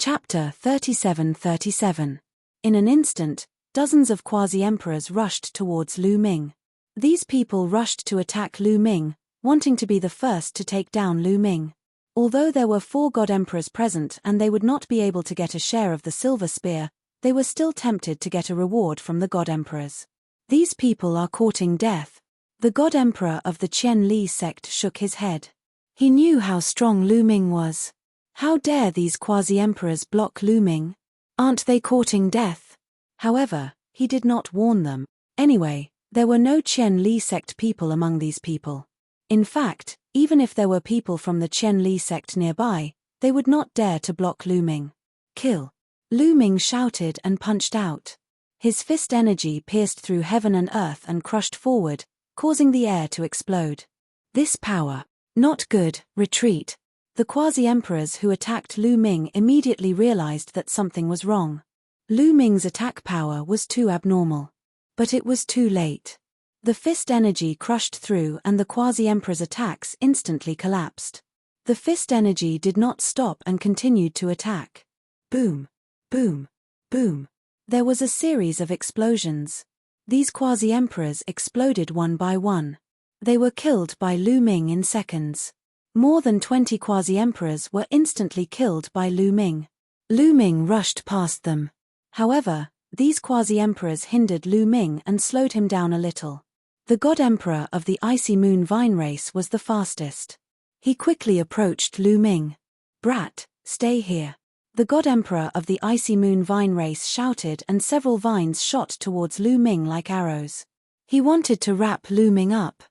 Chapter 37-37. In an instant, dozens of quasi-emperors rushed towards Lu Ming. These people rushed to attack Lu Ming, wanting to be the first to take down Lu Ming. Although there were 4 god emperors present and they would not be able to get a share of the silver spear, they were still tempted to get a reward from the god emperors. These people are courting death. The god emperor of the Qian Li sect shook his head. He knew how strong Lu Ming was. How dare these quasi-emperors block Lu Ming? Aren't they courting death? However, he did not warn them. Anyway, there were no Qian Li sect people among these people. In fact, even if there were people from the Qian Li sect nearby, they would not dare to block Lu Ming. Kill! Lu Ming shouted and punched out. His fist energy pierced through heaven and earth and crushed forward, causing the air to explode. This power. Not good, retreat. The quasi-emperors who attacked Lu Ming immediately realized that something was wrong. Lu Ming's attack power was too abnormal. But it was too late. The fist energy crushed through and the quasi-emperor's attacks instantly collapsed. The fist energy did not stop and continued to attack. Boom, boom, boom. There was a series of explosions. These quasi-emperors exploded one by one. They were killed by Lu Ming in seconds. More than 20 quasi-emperors were instantly killed by Lu Ming. Lu Ming rushed past them. However, these quasi-emperors hindered Lu Ming and slowed him down a little. The god emperor of the Icy Moon Vine race was the fastest. He quickly approached Lu Ming. "Brat, stay here." The god emperor of the Icy Moon Vine race shouted and several vines shot towards Lu Ming like arrows. He wanted to wrap Lu Ming up.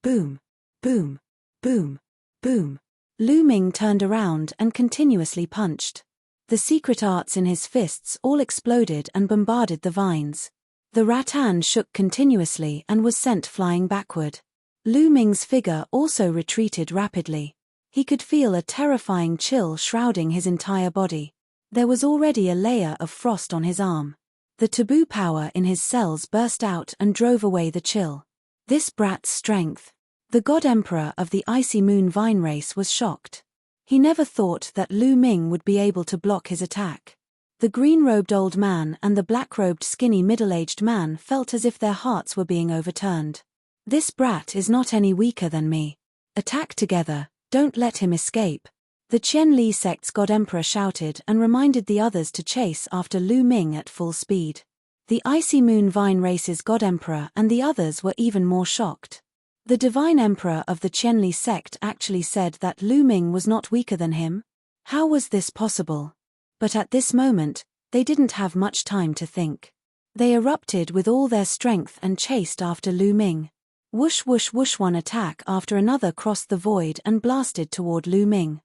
Boom, boom, boom, boom. Lu Ming turned around and continuously punched. The secret arts in his fists all exploded and bombarded the vines. The rattan shook continuously and was sent flying backward. Lu Ming's figure also retreated rapidly. He could feel a terrifying chill shrouding his entire body. There was already a layer of frost on his arm. The taboo power in his cells burst out and drove away the chill. This brat's strength. The god emperor of the Icy Moon Vine race was shocked. He never thought that Lu Ming would be able to block his attack. The green-robed old man and the black-robed skinny middle-aged man felt as if their hearts were being overturned. This brat is not any weaker than me. Attack together, don't let him escape. The Qian Li sect's god emperor shouted and reminded the others to chase after Lu Ming at full speed. The Icy Moon Vine race's god emperor and the others were even more shocked. The divine emperor of the Qian Li sect actually said that Lu Ming was not weaker than him? How was this possible? But at this moment, they didn't have much time to think. They erupted with all their strength and chased after Lu Ming. Whoosh whoosh whoosh, one attack after another crossed the void and blasted toward Lu Ming.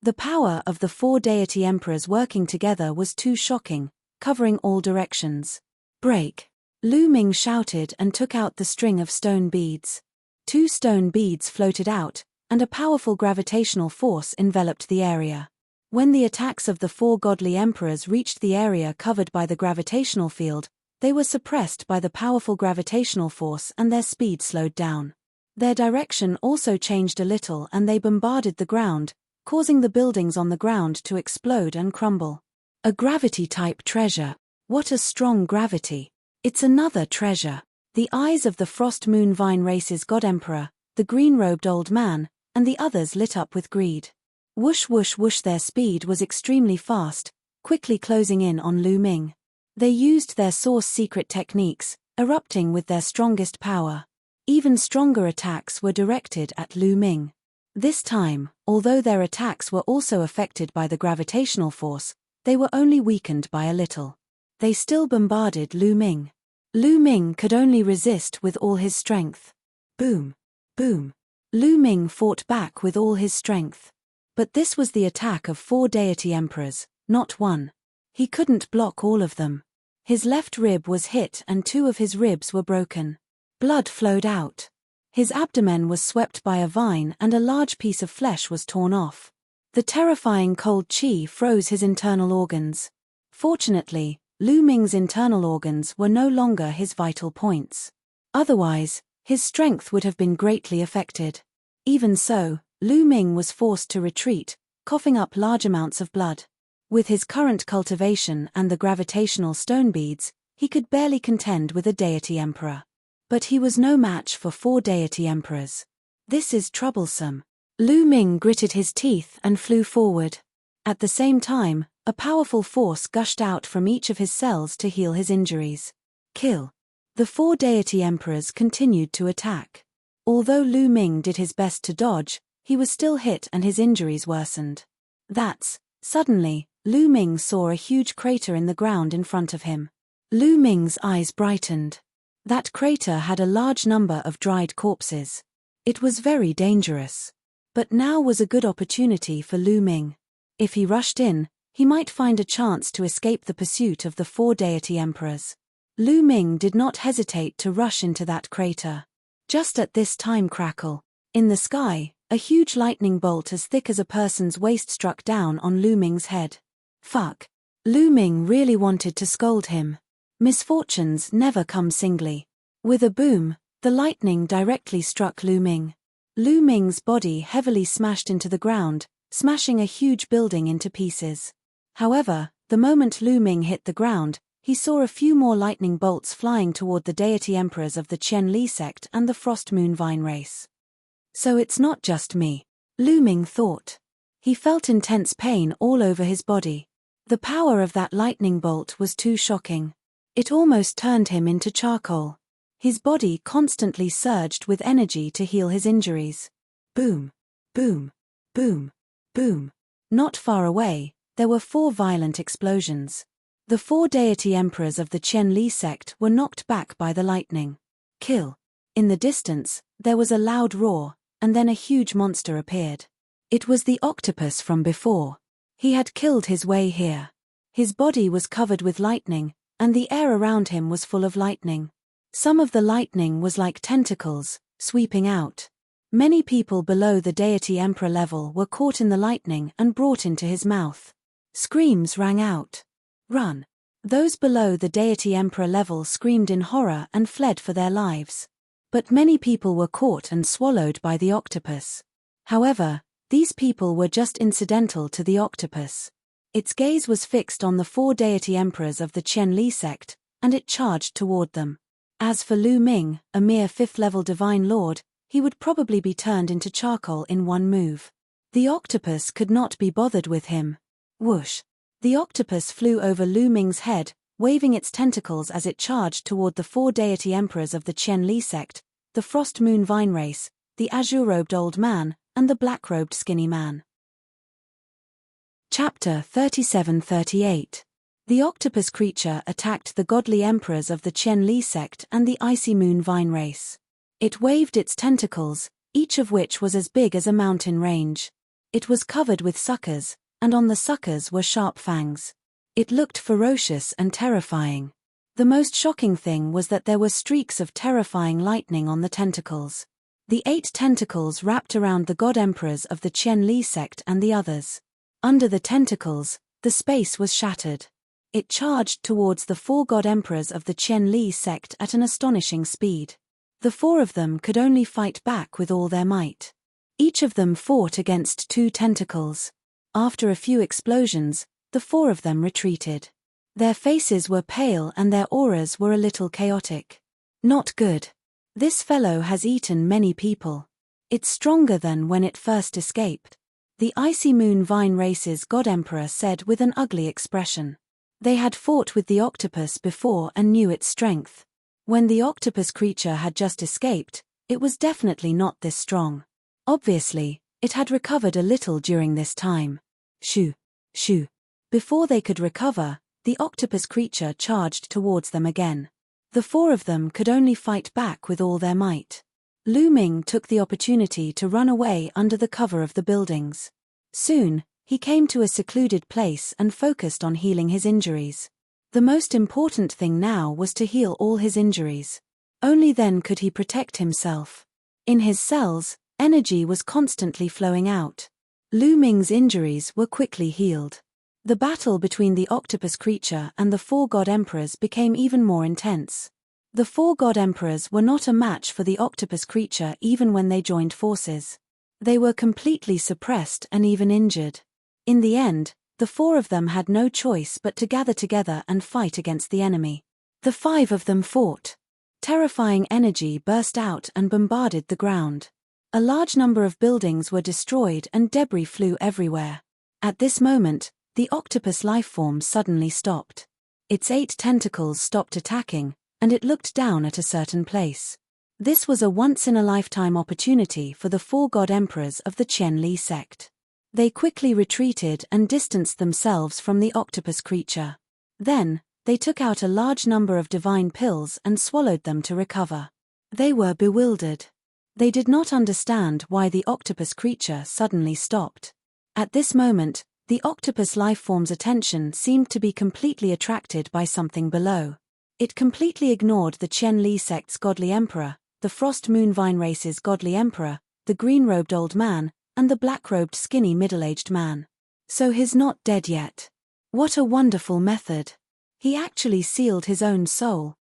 The power of the 4 deity emperors working together was too shocking, covering all directions. Break! Lu Ming shouted and took out the string of stone beads. 2 stone beads floated out, and a powerful gravitational force enveloped the area. When the attacks of the 4 godly emperors reached the area covered by the gravitational field, they were suppressed by the powerful gravitational force and their speed slowed down. Their direction also changed a little and they bombarded the ground, causing the buildings on the ground to explode and crumble. A gravity-type treasure. What a strong gravity. It's another treasure. The eyes of the Frost Moon Vine race's god emperor, the green-robed old man, and the others lit up with greed. Whoosh whoosh whoosh, their speed was extremely fast, quickly closing in on Lu Ming. They used their source secret techniques, erupting with their strongest power. Even stronger attacks were directed at Lu Ming. This time, although their attacks were also affected by the gravitational force, they were only weakened by a little. They still bombarded Lu Ming. Lu Ming could only resist with all his strength. Boom, boom. Lu Ming fought back with all his strength. But this was the attack of 4 deity emperors, not one. He couldn't block all of them. His left rib was hit and 2 of his ribs were broken. Blood flowed out. His abdomen was swept by a vine and a large piece of flesh was torn off. The terrifying cold chi froze his internal organs. Fortunately, Lu Ming's internal organs were no longer his vital points. Otherwise, his strength would have been greatly affected. Even so, Lu Ming was forced to retreat, coughing up large amounts of blood. With his current cultivation and the gravitational stone beads, he could barely contend with a deity emperor. But he was no match for 4 deity emperors. This is troublesome. Lu Ming gritted his teeth and flew forward. At the same time, a powerful force gushed out from each of his cells to heal his injuries. Kill. The 4 deity emperors continued to attack. Although Lu Ming did his best to dodge, he was still hit and his injuries worsened. Suddenly, Lu Ming saw a huge crater in the ground in front of him. Lu Ming's eyes brightened. That crater had a large number of dried corpses. It was very dangerous. But now was a good opportunity for Lu Ming. If he rushed in, he might find a chance to escape the pursuit of the 4 deity emperors. Lu Ming did not hesitate to rush into that crater. Just at this time, crackle. In the sky, a huge lightning bolt as thick as a person's waist struck down on Lu Ming's head. Fuck. Lu Ming really wanted to scold him. Misfortunes never come singly. With a boom, the lightning directly struck Lu Ming. Lu Ming's body heavily smashed into the ground, smashing a huge building into pieces. However, the moment Lu Ming hit the ground, he saw a few more lightning bolts flying toward the deity emperors of the Qianli sect and the Frost Moon Vine race. So it's not just me, Lu Ming thought. He felt intense pain all over his body. The power of that lightning bolt was too shocking. It almost turned him into charcoal. His body constantly surged with energy to heal his injuries. Boom, boom, boom, boom. Not far away, there were 4 violent explosions. The 4 deity emperors of the Qianli sect were knocked back by the lightning. Kill. In the distance, there was a loud roar, and then a huge monster appeared. It was the octopus from before. He had killed his way here. His body was covered with lightning, and the air around him was full of lightning. Some of the lightning was like tentacles, sweeping out. Many people below the deity emperor level were caught in the lightning and brought into his mouth. Screams rang out. Run. Those below the deity emperor level screamed in horror and fled for their lives. But many people were caught and swallowed by the octopus. However, these people were just incidental to the octopus. Its gaze was fixed on the 4 deity emperors of the Qianli sect, and it charged toward them. As for Lu Ming, a mere 5th-level divine lord, he would probably be turned into charcoal in one move. The octopus could not be bothered with him. Whoosh! The octopus flew over Lu Ming's head, waving its tentacles as it charged toward the 4 deity emperors of the Qianli sect, the Frost Moon Vine race, the azure-robed old man, and the black-robed skinny man. Chapter 37-38. The octopus creature attacked the godly emperors of the Qianli sect and the Icy Moon Vine race. It waved its tentacles, each of which was as big as a mountain range. It was covered with suckers, and on the suckers were sharp fangs. It looked ferocious and terrifying. The most shocking thing was that there were streaks of terrifying lightning on the tentacles. The 8 tentacles wrapped around the god emperors of the Qianli sect and the others. Under the tentacles, the space was shattered. It charged towards the 4 god emperors of the Qianli sect at an astonishing speed. The 4 of them could only fight back with all their might. Each of them fought against 2 tentacles. After a few explosions, the 4 of them retreated. Their faces were pale and their auras were a little chaotic. Not good. This fellow has eaten many people. It's stronger than when it first escaped. The Icy Moon Vine race's god emperor said with an ugly expression. They had fought with the octopus before and knew its strength. When the octopus creature had just escaped, it was definitely not this strong. Obviously, it had recovered a little during this time. Shoo, shoo. Before they could recover, the octopus creature charged towards them again. The 4 of them could only fight back with all their might. Lu Ming took the opportunity to run away under the cover of the buildings. Soon, he came to a secluded place and focused on healing his injuries. The most important thing now was to heal all his injuries. Only then could he protect himself. In his cells, energy was constantly flowing out. Lu Ming's injuries were quickly healed. The battle between the octopus creature and the 4 god emperors became even more intense. The 4 god emperors were not a match for the octopus creature even when they joined forces. They were completely suppressed and even injured. In the end, The 4 of them had no choice but to gather together and fight against the enemy. The 5 of them fought. Terrifying energy burst out and bombarded the ground. A large number of buildings were destroyed and debris flew everywhere. At this moment, the octopus lifeform suddenly stopped. Its 8 tentacles stopped attacking, and it looked down at a certain place. This was a once-in-a-lifetime opportunity for the 4 god emperors of the Qianli sect. They quickly retreated and distanced themselves from the octopus creature. Then, they took out a large number of divine pills and swallowed them to recover. They were bewildered. They did not understand why the octopus creature suddenly stopped. At this moment, the octopus lifeform's attention seemed to be completely attracted by something below. It completely ignored the Qianli sect's godly emperor, the Frost Moon Vine race's godly emperor, the green-robed old man, and the black-robed skinny middle-aged man. So he's not dead yet. What a wonderful method. He actually sealed his own soul.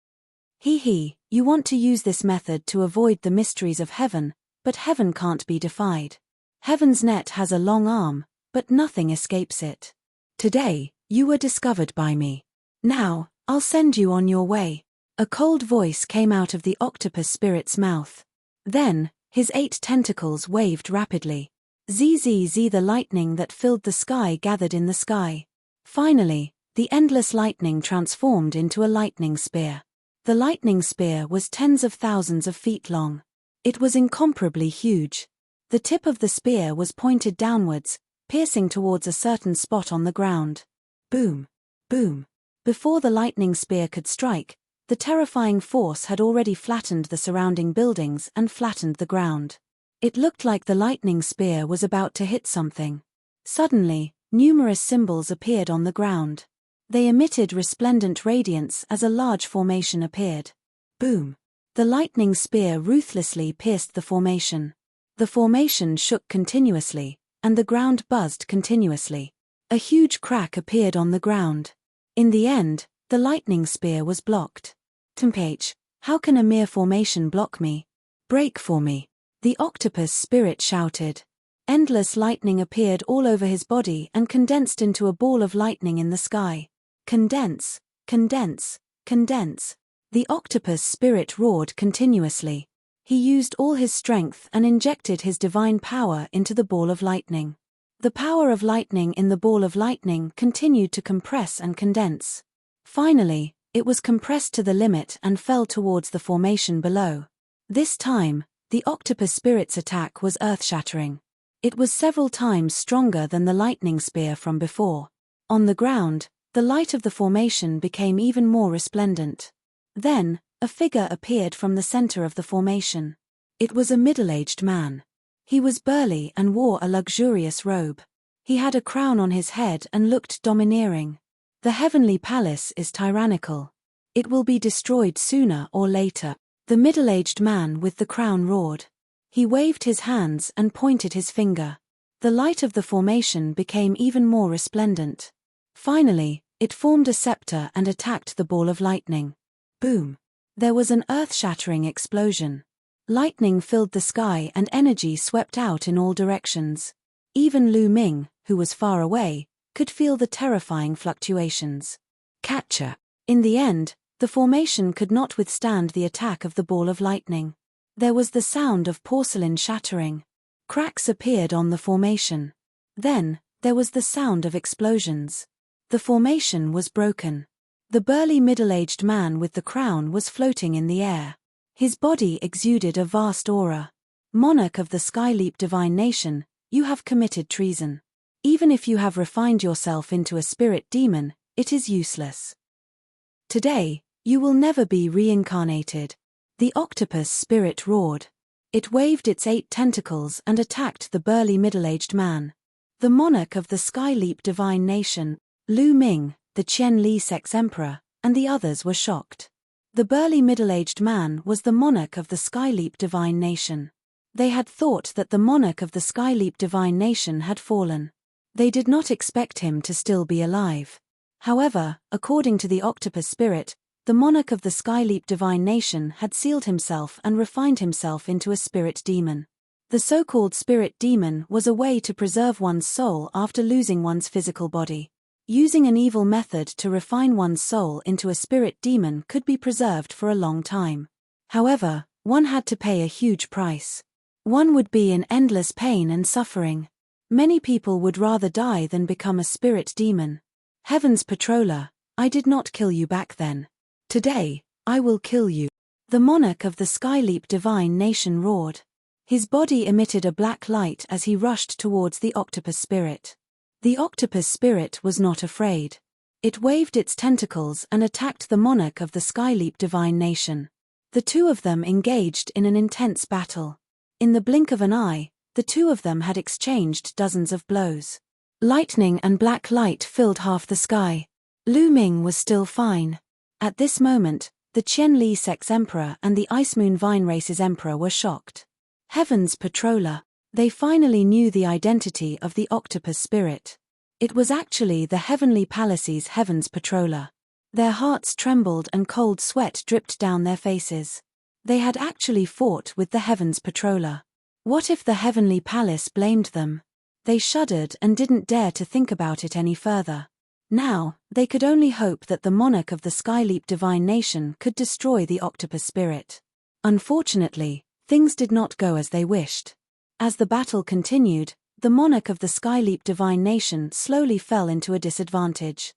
You want to use this method to avoid the mysteries of heaven, but heaven can't be defied. Heaven's net has a long arm, but nothing escapes it. Today, you were discovered by me. Now, I'll send you on your way. A cold voice came out of the octopus spirit's mouth. Then, his 8 tentacles waved rapidly. Zzz, the lightning that filled the sky gathered in the sky. Finally, the endless lightning transformed into a lightning spear. The lightning spear was tens of thousands of feet long. It was incomparably huge. The tip of the spear was pointed downwards, piercing towards a certain spot on the ground. Boom! Boom! Before the lightning spear could strike, the terrifying force had already flattened the surrounding buildings and flattened the ground. It looked like the lightning spear was about to hit something. Suddenly, numerous symbols appeared on the ground. They emitted resplendent radiance as a large formation appeared. Boom! The lightning spear ruthlessly pierced the formation. The formation shook continuously, and the ground buzzed continuously. A huge crack appeared on the ground. In the end, the lightning spear was blocked. Tempage, how can a mere formation block me? Break for me! The octopus spirit shouted. Endless lightning appeared all over his body and condensed into a ball of lightning in the sky. Condense, condense, condense. The octopus spirit roared continuously. He used all his strength and injected his divine power into the ball of lightning. The power of lightning in the ball of lightning continued to compress and condense. Finally, it was compressed to the limit and fell towards the formation below. This time, the octopus spirit's attack was earth-shattering. It was several times stronger than the lightning spear from before. On the ground, the light of the formation became even more resplendent. Then, a figure appeared from the center of the formation. It was a middle-aged man. He was burly and wore a luxurious robe. He had a crown on his head and looked domineering. The heavenly palace is tyrannical. It will be destroyed sooner or later. The middle-aged man with the crown roared. He waved his hands and pointed his finger. The light of the formation became even more resplendent. Finally, it formed a scepter and attacked the ball of lightning. Boom! There was an earth-shattering explosion. Lightning filled the sky and energy swept out in all directions. Even Lu Ming, who was far away, could feel the terrifying fluctuations. Catcher! In the end, the formation could not withstand the attack of the ball of lightning. There was the sound of porcelain shattering. Cracks appeared on the formation. Then, there was the sound of explosions. The formation was broken. The burly middle-aged man with the crown was floating in the air. His body exuded a vast aura. Monarch of the Skyleap divine nation, you have committed treason. Even if you have refined yourself into a spirit demon, it is useless. Today, you will never be reincarnated. The octopus spirit roared. It waved its 8 tentacles and attacked the burly middle-aged man. The monarch of the Skyleap divine nation, Lu Ming, the Qianli sect's emperor, and the others were shocked. The burly middle-aged man was the monarch of the Skyleap divine nation. They had thought that the monarch of the Skyleap divine nation had fallen. They did not expect him to still be alive. However, according to the octopus spirit, the monarch of the Skyleap divine nation had sealed himself and refined himself into a spirit demon. The so-called spirit demon was a way to preserve one's soul after losing one's physical body. Using an evil method to refine one's soul into a spirit demon could be preserved for a long time. However, one had to pay a huge price. One would be in endless pain and suffering. Many people would rather die than become a spirit demon. Heaven's patroller, I did not kill you back then. Today, I will kill you. The monarch of the Skyleap divine nation roared. His body emitted a black light as he rushed towards the octopus spirit. The octopus spirit was not afraid. It waved its tentacles and attacked the monarch of the Skyleap divine nation. The two of them engaged in an intense battle. In the blink of an eye, the two of them had exchanged dozens of blows. Lightning and black light filled half the sky. Lu Ming was still fine. At this moment, the Qianli sect's emperor and the Ice Moon Vine race's emperor were shocked. Heaven's patroller. They finally knew the identity of the octopus spirit. It was actually the Heavenly Palace's Heaven's patroller. Their hearts trembled and cold sweat dripped down their faces. They had actually fought with the Heaven's patroller. What if the Heavenly Palace blamed them? They shuddered and didn't dare to think about it any further. Now, they could only hope that the monarch of the Skyleap divine nation could destroy the octopus spirit. Unfortunately, things did not go as they wished. As the battle continued, the monarch of the Skyleap divine nation slowly fell into a disadvantage.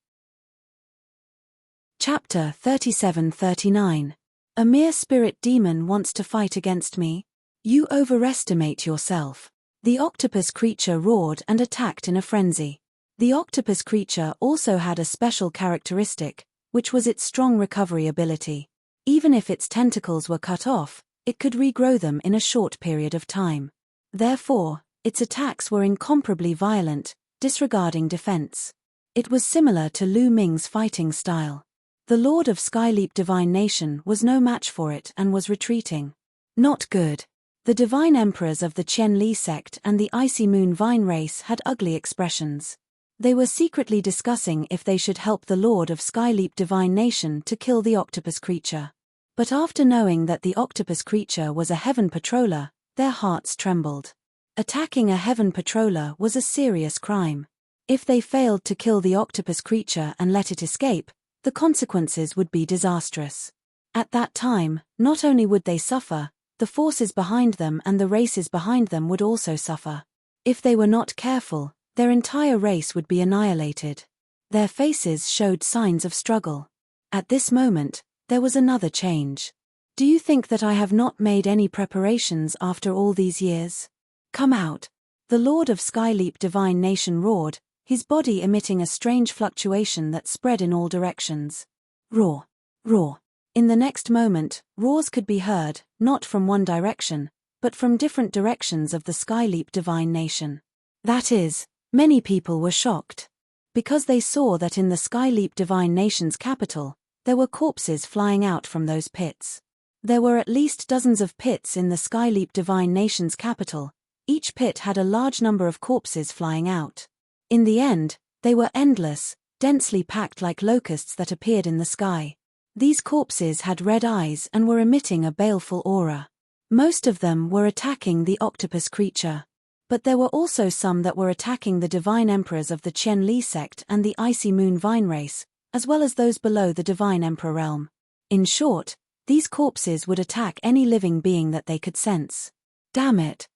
Chapter 37-39. A mere spirit demon wants to fight against me? You overestimate yourself. The octopus creature roared and attacked in a frenzy. The octopus creature also had a special characteristic, which was its strong recovery ability. Even if its tentacles were cut off, it could regrow them in a short period of time. Therefore, its attacks were incomparably violent, disregarding defense. It was similar to Lu Ming's fighting style. The Lord of Skyleap divine nation was no match for it and was retreating. Not good. The divine emperors of the Qianli sect and the Icy Moon Vine race had ugly expressions. They were secretly discussing if they should help the Lord of Skyleap divine nation to kill the octopus creature. But after knowing that the octopus creature was a heaven patroller, their hearts trembled. Attacking a heaven patroller was a serious crime. If they failed to kill the octopus creature and let it escape, the consequences would be disastrous. At that time, not only would they suffer, the forces behind them and the races behind them would also suffer. If they were not careful, their entire race would be annihilated. Their faces showed signs of struggle. At this moment, there was another change. Do you think that I have not made any preparations after all these years? Come out. The Lord of Skyleap divine nation roared, his body emitting a strange fluctuation that spread in all directions. Roar. Roar. In the next moment, roars could be heard, not from one direction, but from different directions of the Skyleap divine nation. That is, many people were shocked. Because they saw that in the Skyleap divine nation's capital, there were corpses flying out from those pits. There were at least dozens of pits in the Skyleap divine nation's capital. Each pit had a large number of corpses flying out. In the end, they were endless, densely packed like locusts that appeared in the sky. These corpses had red eyes and were emitting a baleful aura. Most of them were attacking the octopus creature. But there were also some that were attacking the divine emperors of the Qianli sect and the Icy Moon Vine race, as well as those below the divine emperor realm. In short, these corpses would attack any living being that they could sense. Damn it.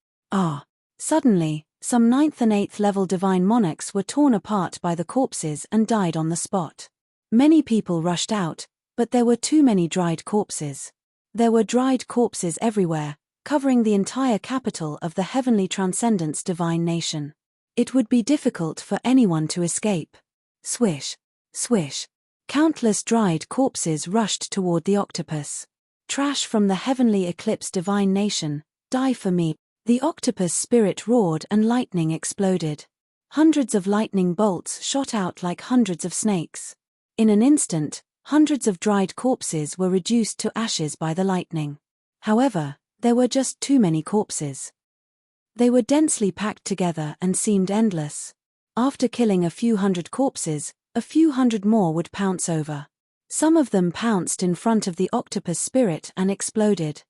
Suddenly, some 9th and 8th level divine monarchs were torn apart by the corpses and died on the spot. Many people rushed out, but there were too many dried corpses. There were dried corpses everywhere, covering the entire capital of the Heavenly Transcendence divine nation. It would be difficult for anyone to escape. Swish. Swish. Countless dried corpses rushed toward the octopus. Trash from the Heavenly Eclipse divine nation, die for me. The octopus spirit roared and lightning exploded. Hundreds of lightning bolts shot out like hundreds of snakes. In an instant, hundreds of dried corpses were reduced to ashes by the lightning. However, there were just too many corpses. They were densely packed together and seemed endless. After killing a few hundred corpses, a few hundred more would pounce over. Some of them pounced in front of the octopus spirit and exploded.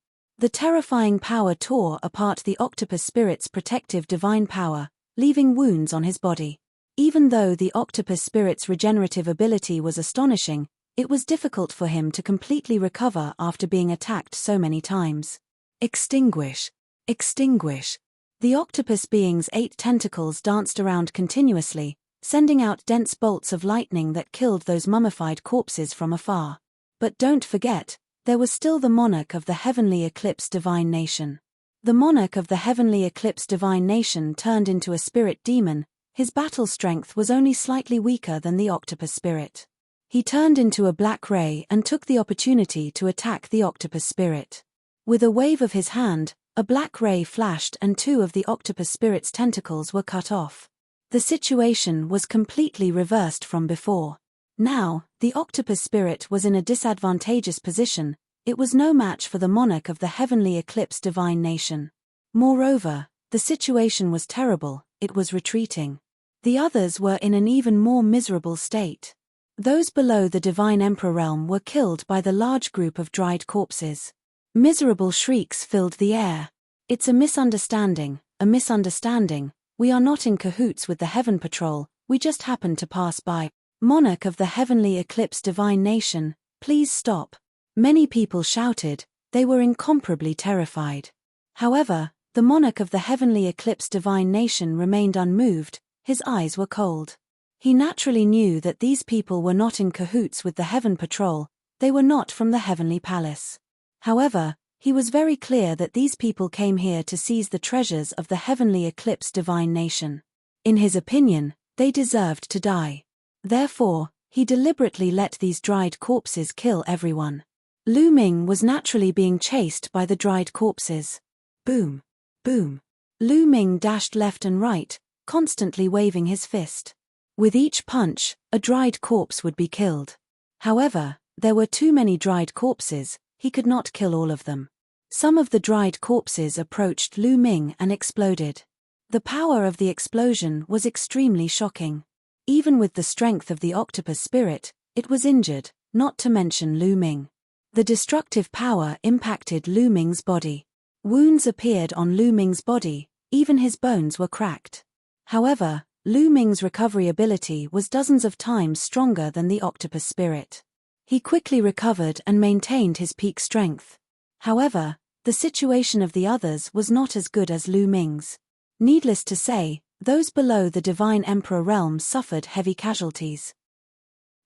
The terrifying power tore apart the octopus spirit's protective divine power, leaving wounds on his body. Even though the octopus spirit's regenerative ability was astonishing, it was difficult for him to completely recover after being attacked so many times. Extinguish! Extinguish! The octopus being's 8 tentacles danced around continuously, sending out dense bolts of lightning that killed those mummified corpses from afar. But don't forget, there was still the monarch of the heavenly eclipse divine nation. The monarch of the heavenly eclipse divine nation turned into a spirit demon. His battle strength was only slightly weaker than the octopus spirit. He turned into a black ray and took the opportunity to attack the octopus spirit. With a wave of his hand, a black ray flashed and 2 of the octopus spirit's tentacles were cut off. The situation was completely reversed from before. Now, the octopus spirit was in a disadvantageous position. It was no match for the monarch of the heavenly eclipse divine nation. Moreover, the situation was terrible, it was retreating. The others were in an even more miserable state. Those below the divine emperor realm were killed by the large group of dried corpses. Miserable shrieks filled the air. It's a misunderstanding, a misunderstanding. We are not in cahoots with the Heaven Patrol, we just happened to pass by. Monarch of the heavenly eclipse divine nation, please stop. Many people shouted, they were incomparably terrified. However, the monarch of the heavenly eclipse divine nation remained unmoved, his eyes were cold. He naturally knew that these people were not in cahoots with the Heaven Patrol, they were not from the heavenly palace. However, he was very clear that these people came here to seize the treasures of the heavenly eclipse divine nation. In his opinion, they deserved to die. Therefore, he deliberately let these dried corpses kill everyone. Lu Ming was naturally being chased by the dried corpses. Boom! Boom! Lu Ming dashed left and right, constantly waving his fist. With each punch, a dried corpse would be killed. However, there were too many dried corpses, he could not kill all of them. Some of the dried corpses approached Lu Ming and exploded. The power of the explosion was extremely shocking. Even with the strength of the octopus spirit, it was injured, not to mention Lu Ming. The destructive power impacted Lu Ming's body. Wounds appeared on Lu Ming's body, even his bones were cracked. However, Lu Ming's recovery ability was dozens of times stronger than the octopus spirit. He quickly recovered and maintained his peak strength. However, the situation of the others was not as good as Lu Ming's. Needless to say, those below the divine emperor realm suffered heavy casualties.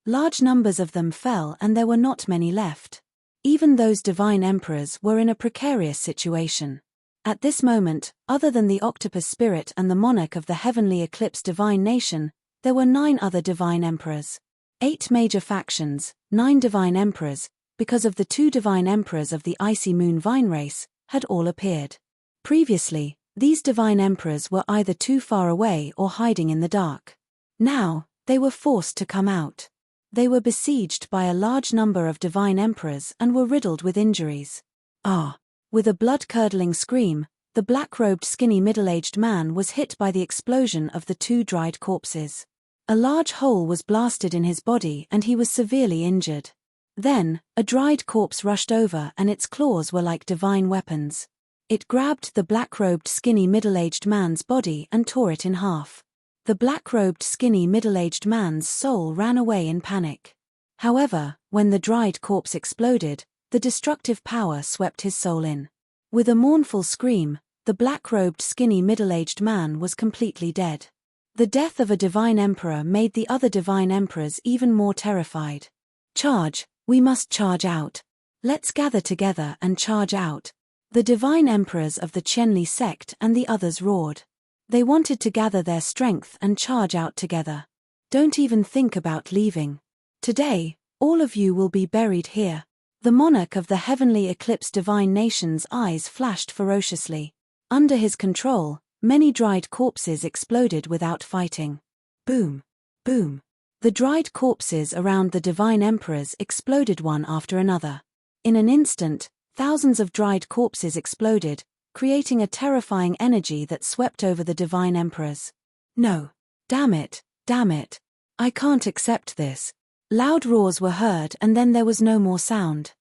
Large numbers of them fell and there were not many left. Even those divine emperors were in a precarious situation. At this moment, other than the octopus spirit and the monarch of the heavenly eclipse divine nation, there were 9 other divine emperors. 8 major factions, 9 divine emperors, because of the 2 divine emperors of the icy moon vine race, had all appeared. Previously, these divine emperors were either too far away or hiding in the dark. Now, they were forced to come out. They were besieged by a large number of divine emperors and were riddled with injuries. Ah! With a blood-curdling scream, the black-robed skinny middle-aged man was hit by the explosion of the 2 dried corpses. A large hole was blasted in his body and he was severely injured. Then, a dried corpse rushed over and its claws were like divine weapons. It grabbed the black-robed skinny middle-aged man's body and tore it in half. The black-robed skinny middle-aged man's soul ran away in panic. However, when the dried corpse exploded, the destructive power swept his soul in. With a mournful scream, the black-robed skinny middle-aged man was completely dead. The death of a divine emperor made the other divine emperors even more terrified. Charge, we must charge out. Let's gather together and charge out. The divine emperors of the Qianli sect and the others roared. They wanted to gather their strength and charge out together. Don't even think about leaving. Today, all of you will be buried here. The monarch of the heavenly eclipse divine nation's eyes flashed ferociously. Under his control, many dried corpses exploded without fighting. Boom! Boom! The dried corpses around the divine emperors exploded one after another. In an instant, thousands of dried corpses exploded, creating a terrifying energy that swept over the divine emperors. No! Damn it! Damn it! I can't accept this. Loud roars were heard and then there was no more sound.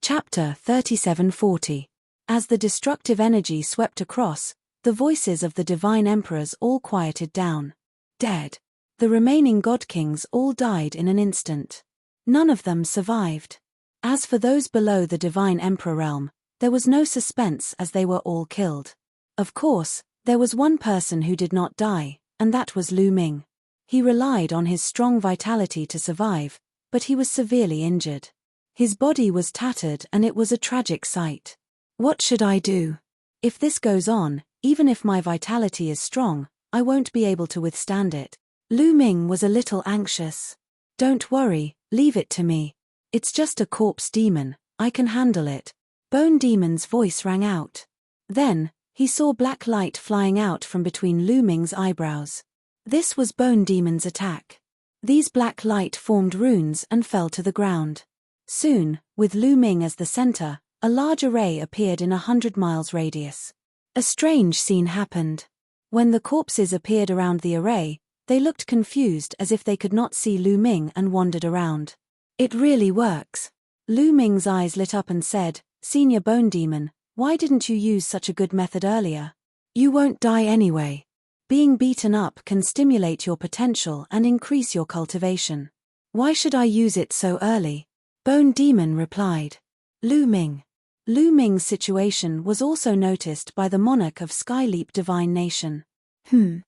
Chapter 3740. As the destructive energy swept across, the voices of the divine emperors all quieted down. Dead. The remaining god kings all died in an instant. None of them survived. As for those below the divine emperor realm, there was no suspense as they were all killed. Of course, there was one person who did not die, and that was Lu Ming. He relied on his strong vitality to survive, but he was severely injured. His body was tattered and it was a tragic sight. What should I do? If this goes on, even if my vitality is strong, I won't be able to withstand it. Lu Ming was a little anxious. Don't worry, leave it to me. It's just a corpse demon, I can handle it. Bone Demon's voice rang out. Then, he saw black light flying out from between Lu Ming's eyebrows. This was Bone Demon's attack. These black light formed runes and fell to the ground. Soon, with Lu Ming as the center, a large array appeared in 100 miles radius. A strange scene happened. When the corpses appeared around the array, they looked confused as if they could not see Lu Ming and wandered around. It really works. Lu Ming's eyes lit up and said, Senior Bone Demon, why didn't you use such a good method earlier? You won't die anyway. Being beaten up can stimulate your potential and increase your cultivation. Why should I use it so early? Bone Demon replied. Lu Ming. Lu Ming's situation was also noticed by the monarch of Skyleap Divine Nation. The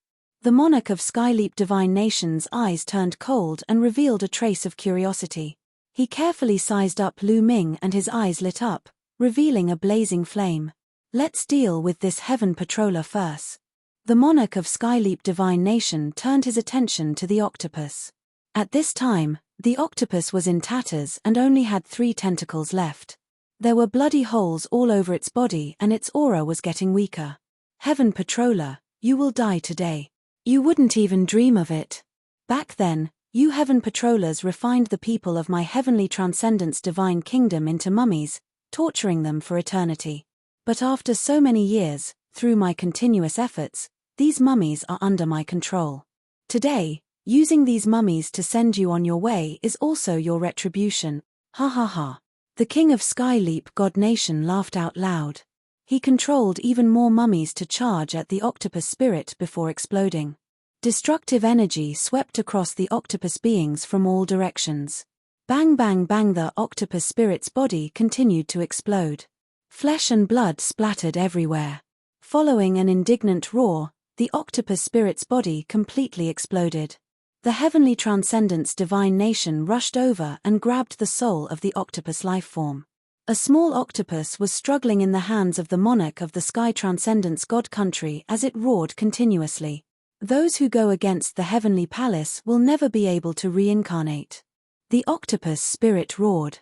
monarch of Skyleap Divine Nation's eyes turned cold and revealed a trace of curiosity. He carefully sized up Lu Ming and his eyes lit up, revealing a blazing flame. Let's deal with this heaven patroller first. The monarch of Skyleap Divine Nation turned his attention to the octopus. At this time, the octopus was in tatters and only had 3 tentacles left. There were bloody holes all over its body and its aura was getting weaker. Heaven Patroller, you will die today. You wouldn't even dream of it. Back then, you Heaven Patrollers refined the people of my heavenly transcendence divine kingdom into mummies, torturing them for eternity. But after so many years, through my continuous efforts, these mummies are under my control. Today, using these mummies to send you on your way is also your retribution. Ha ha ha. The king of Skyleap God Nation laughed out loud. He controlled even more mummies to charge at the octopus spirit before exploding. Destructive energy swept across the octopus beings from all directions. Bang bang bang, the octopus spirit's body continued to explode. Flesh and blood splattered everywhere. Following an indignant roar, the octopus spirit's body completely exploded. The heavenly transcendence divine nation rushed over and grabbed the soul of the octopus lifeform. A small octopus was struggling in the hands of the monarch of the sky transcendence god country as it roared continuously. Those who go against the heavenly palace will never be able to reincarnate. The octopus spirit roared.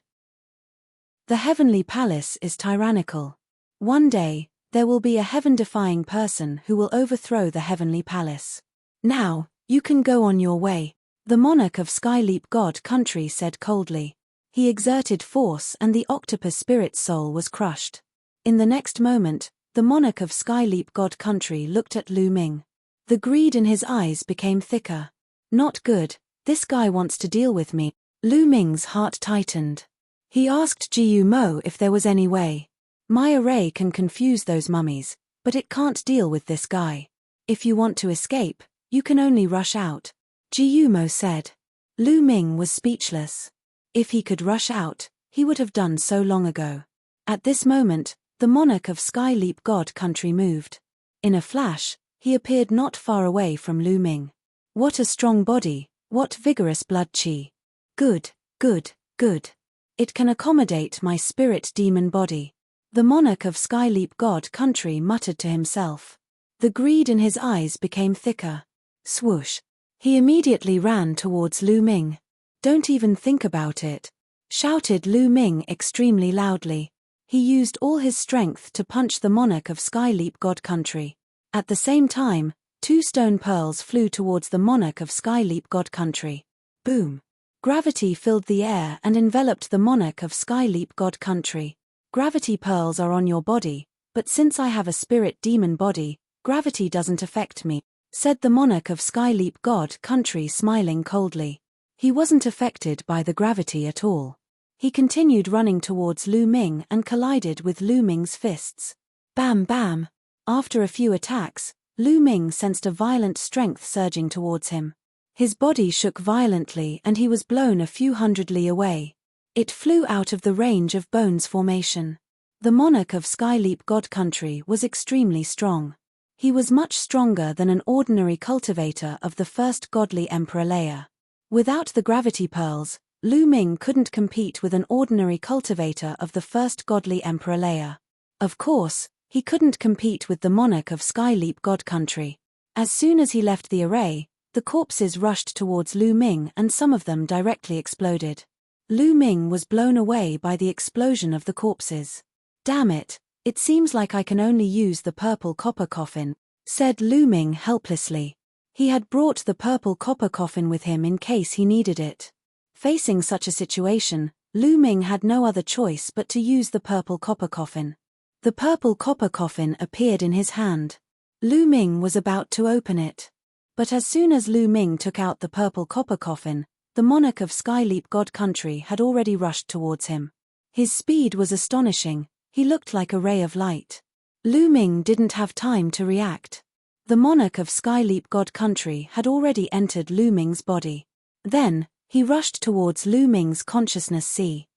The heavenly palace is tyrannical. One day, there will be a heaven-defying person who will overthrow the heavenly palace. Now, you can go on your way, the monarch of Skyleap God country said coldly. He exerted force and the octopus spirit's soul was crushed. In the next moment, the monarch of Skyleap God country looked at Lu Ming. The greed in his eyes became thicker. Not good, this guy wants to deal with me. Lu Ming's heart tightened. He asked Jiu Mo if there was any way. My array can confuse those mummies, but it can't deal with this guy. If you want to escape, you can only rush out. Jiu Mo said. Lu Ming was speechless. If he could rush out, he would have done so long ago. At this moment, the monarch of Skyleap God country moved. In a flash, he appeared not far away from Lu Ming. What a strong body, what vigorous blood chi. Good, good, good. It can accommodate my spirit demon body. The monarch of Skyleap God country muttered to himself. The greed in his eyes became thicker. Swoosh. He immediately ran towards Lu Ming. Don't even think about it, shouted Lu Ming extremely loudly. He used all his strength to punch the monarch of Skyleap God country. At the same time, 2 stone pearls flew towards the monarch of Skyleap God country. Boom. Gravity filled the air and enveloped the monarch of Skyleap God country. Gravity pearls are on your body, but since I have a spirit demon body, gravity doesn't affect me, said the monarch of Skyleap God country smiling coldly. He wasn't affected by the gravity at all. He continued running towards Lu Ming and collided with Lu Ming's fists. Bam bam! After a few attacks, Lu Ming sensed a violent strength surging towards him. His body shook violently and he was blown a few hundred li away. It flew out of the range of Bone's formation. The monarch of Skyleap God Country was extremely strong. He was much stronger than an ordinary cultivator of the first godly Emperor layer. Without the gravity pearls, Lu Ming couldn't compete with an ordinary cultivator of the first godly Emperor layer. Of course, he couldn't compete with the monarch of Skyleap God Country. As soon as he left the array, the corpses rushed towards Lu Ming and some of them directly exploded. Lu Ming was blown away by the explosion of the corpses. Damn it, it seems like I can only use the purple copper coffin, said Lu Ming helplessly. He had brought the purple copper coffin with him in case he needed it. Facing such a situation, Lu Ming had no other choice but to use the purple copper coffin. The purple copper coffin appeared in his hand. Lu Ming was about to open it. But as soon as Lu Ming took out the purple copper coffin, the monarch of Skyleap God Country had already rushed towards him. His speed was astonishing, he looked like a ray of light. Lu Ming didn't have time to react. The monarch of Skyleap God Country had already entered Lu Ming's body. Then, he rushed towards Lu Ming's consciousness sea.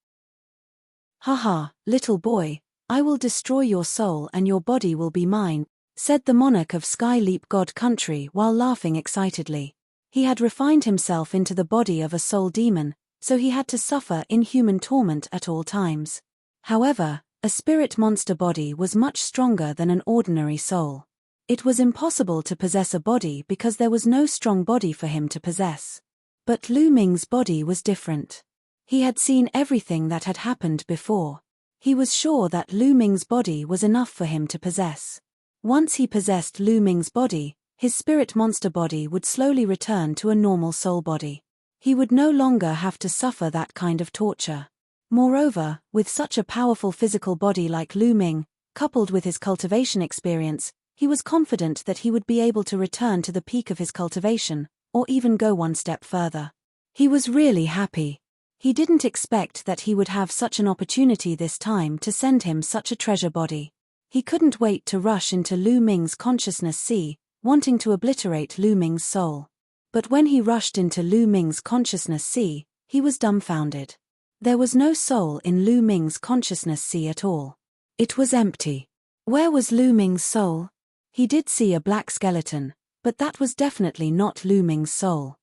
Haha, little boy, I will destroy your soul and your body will be mine, said the monarch of Skyleap God Country while laughing excitedly. He had refined himself into the body of a soul demon, so he had to suffer inhuman torment at all times. However, a spirit monster body was much stronger than an ordinary soul. It was impossible to possess a body because there was no strong body for him to possess. But Lu Ming's body was different. He had seen everything that had happened before. He was sure that Lu Ming's body was enough for him to possess. Once he possessed Lu Ming's body, his spirit monster body would slowly return to a normal soul body. He would no longer have to suffer that kind of torture. Moreover, with such a powerful physical body like Lu Ming, coupled with his cultivation experience, he was confident that he would be able to return to the peak of his cultivation, or even go one step further. He was really happy. He didn't expect that he would have such an opportunity this time to send him such a treasure body. He couldn't wait to rush into Lu Ming's consciousness sea, wanting to obliterate Lu Ming's soul. But when he rushed into Lu Ming's consciousness sea, he was dumbfounded. There was no soul in Lu Ming's consciousness sea at all. It was empty. Where was Lu Ming's soul? He did see a black skeleton, but that was definitely not Lu Ming's soul.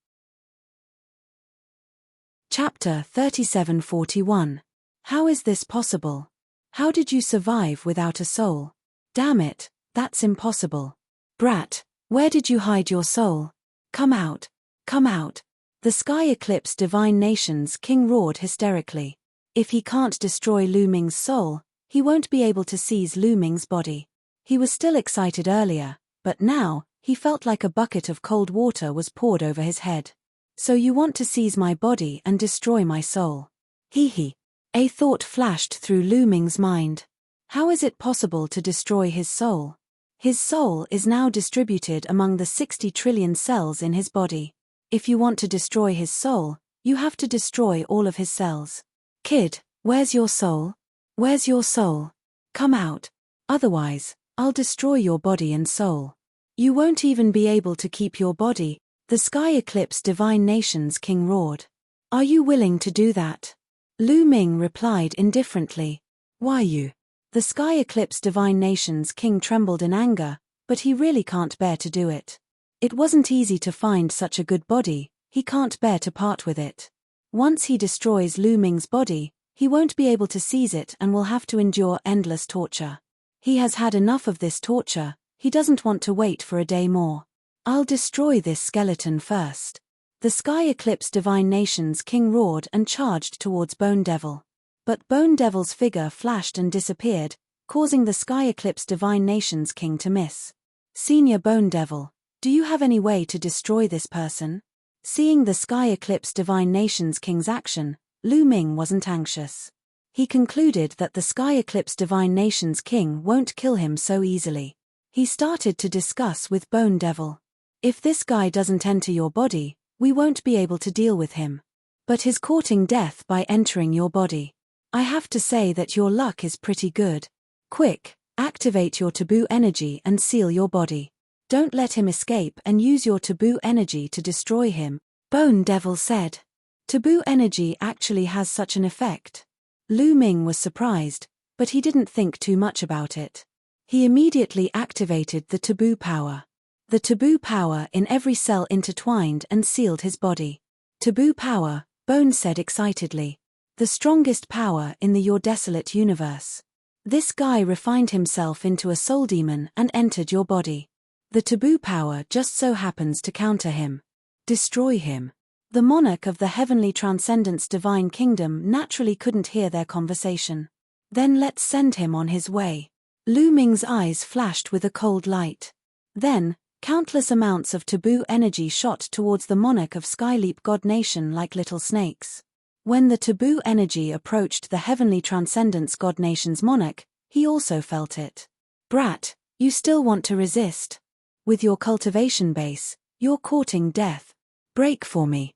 Chapter 3741. How is this possible? How did you survive without a soul? Damn it, that's impossible. Brat, where did you hide your soul? Come out, come out. The Sky Eclipse Divine Nations King roared hysterically. If he can't destroy Lu Ming's soul, he won't be able to seize Lu Ming's body. He was still excited earlier, but now, he felt like a bucket of cold water was poured over his head. So you want to seize my body and destroy my soul? Hee. A thought flashed through Lu Ming's mind. How is it possible to destroy his soul? His soul is now distributed among the 60 trillion cells in his body. If you want to destroy his soul, you have to destroy all of his cells. Kid, where's your soul? Where's your soul? Come out. Otherwise, I'll destroy your body and soul. You won't even be able to keep your body, the Sky Eclipse Divine Nations King roared. Are you willing to do that? Lu Ming replied indifferently. Why you? The Sky Eclipse Divine Nations King trembled in anger, but he really can't bear to do it. It wasn't easy to find such a good body, he can't bear to part with it. Once he destroys Lu Ming's body, he won't be able to seize it and will have to endure endless torture. He has had enough of this torture, he doesn't want to wait for a day more. I'll destroy this skeleton first. The Sky Eclipse Divine Nations King roared and charged towards Bone Devil. But Bone Devil's figure flashed and disappeared, causing the Sky Eclipse Divine Nations King to miss. Senior Bone Devil, do you have any way to destroy this person? Seeing the Sky Eclipse Divine Nations King's action, Lu Ming wasn't anxious. He concluded that the Sky Eclipse Divine Nations King won't kill him so easily. He started to discuss with Bone Devil. If this guy doesn't enter your body, we won't be able to deal with him. but his courting death by entering your body. I have to say that your luck is pretty good. Quick, activate your taboo energy and seal your body. Don't let him escape and use your taboo energy to destroy him, Bone Devil said. Taboo energy actually has such an effect. Lu Ming was surprised, but he didn't think too much about it. He immediately activated the taboo power. The taboo power in every cell intertwined and sealed his body. Taboo power, Bone said excitedly. The strongest power in your desolate universe. This guy refined himself into a soul demon and entered your body. The taboo power just so happens to counter him. Destroy him. The monarch of the heavenly transcendence divine kingdom naturally couldn't hear their conversation. Then let's send him on his way. Lu Ming's eyes flashed with a cold light. Then, countless amounts of taboo energy shot towards the monarch of Skyleap God Nation like little snakes. When the taboo energy approached the heavenly transcendence God Nation's monarch, he also felt it. Brat, you still want to resist? With your cultivation base, you're courting death. Break for me.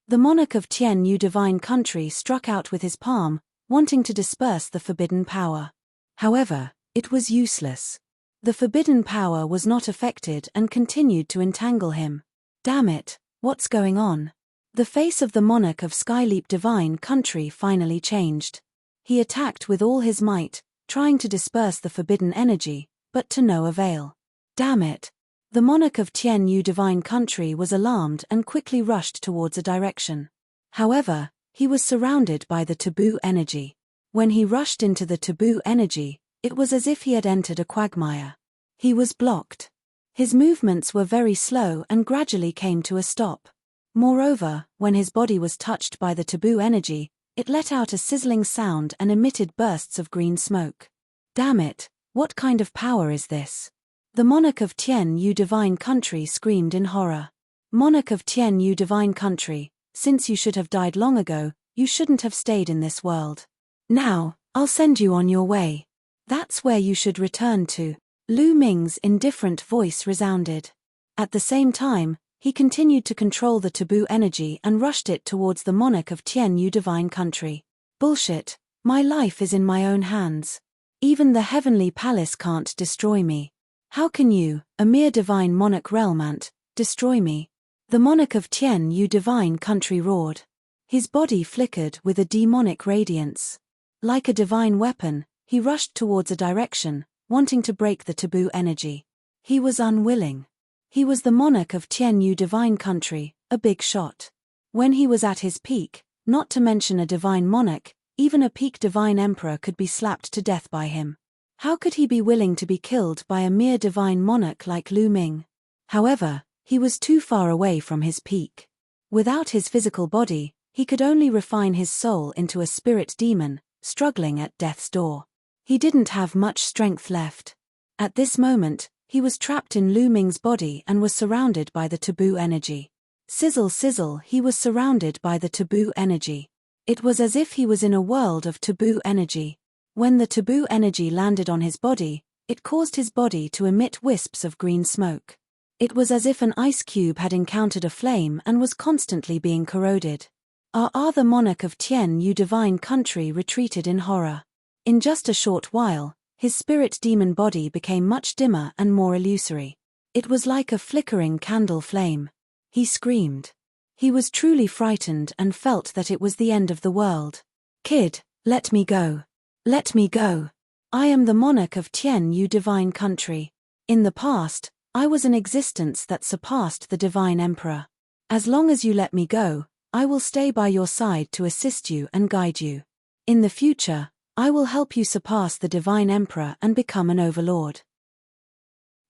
The monarch of Tian Yu divine country struck out with his palm, wanting to disperse the forbidden power. However, it was useless. The forbidden power was not affected and continued to entangle him. Damn it, what's going on? The face of the monarch of Skyleap divine country finally changed. He attacked with all his might, trying to disperse the forbidden energy, but to no avail. Damn it. The monarch of Tian Yu divine country was alarmed and quickly rushed towards a direction. However, he was surrounded by the taboo energy. When he rushed into the taboo energy, it was as if he had entered a quagmire. He was blocked. His movements were very slow and gradually came to a stop. Moreover, when his body was touched by the taboo energy, it let out a sizzling sound and emitted bursts of green smoke. Damn it, what kind of power is this? The monarch of Tian Yu divine country screamed in horror. Monarch of Tian Yu divine country, since you should have died long ago, you shouldn't have stayed in this world. Now, I'll send you on your way. That's where you should return to. Lu Ming's indifferent voice resounded. At the same time, he continued to control the taboo energy and rushed it towards the monarch of Tian Yu divine country. Bullshit, my life is in my own hands. Even the heavenly palace can't destroy me. How can you, a mere divine monarch realmant, destroy me? The monarch of Tian Yu divine country roared. His body flickered with a demonic radiance. Like a divine weapon, he rushed towards a direction, wanting to break the taboo energy. He was unwilling. He was the monarch of Tian Yu divine country, a big shot. When he was at his peak, not to mention a divine monarch, even a peak divine emperor could be slapped to death by him. How could he be willing to be killed by a mere divine monarch like Lu Ming? However, he was too far away from his peak. Without his physical body, he could only refine his soul into a spirit demon, struggling at death's door. He didn't have much strength left. At this moment, he was trapped in Lu Ming's body and was surrounded by the taboo energy. Sizzle sizzle, he was surrounded by the taboo energy. It was as if he was in a world of taboo energy. When the taboo energy landed on his body, it caused his body to emit wisps of green smoke. It was as if an ice cube had encountered a flame and was constantly being corroded. The monarch of Tian Yu divine country retreated in horror. In just a short while, his spirit demon body became much dimmer and more illusory. It was like a flickering candle flame. He screamed. He was truly frightened and felt that it was the end of the world. Kid, let me go. Let me go. I am the monarch of Tian Yu divine country. In the past, I was an existence that surpassed the divine emperor. As long as you let me go, I will stay by your side to assist you and guide you. In the future, I will help you surpass the divine emperor and become an overlord.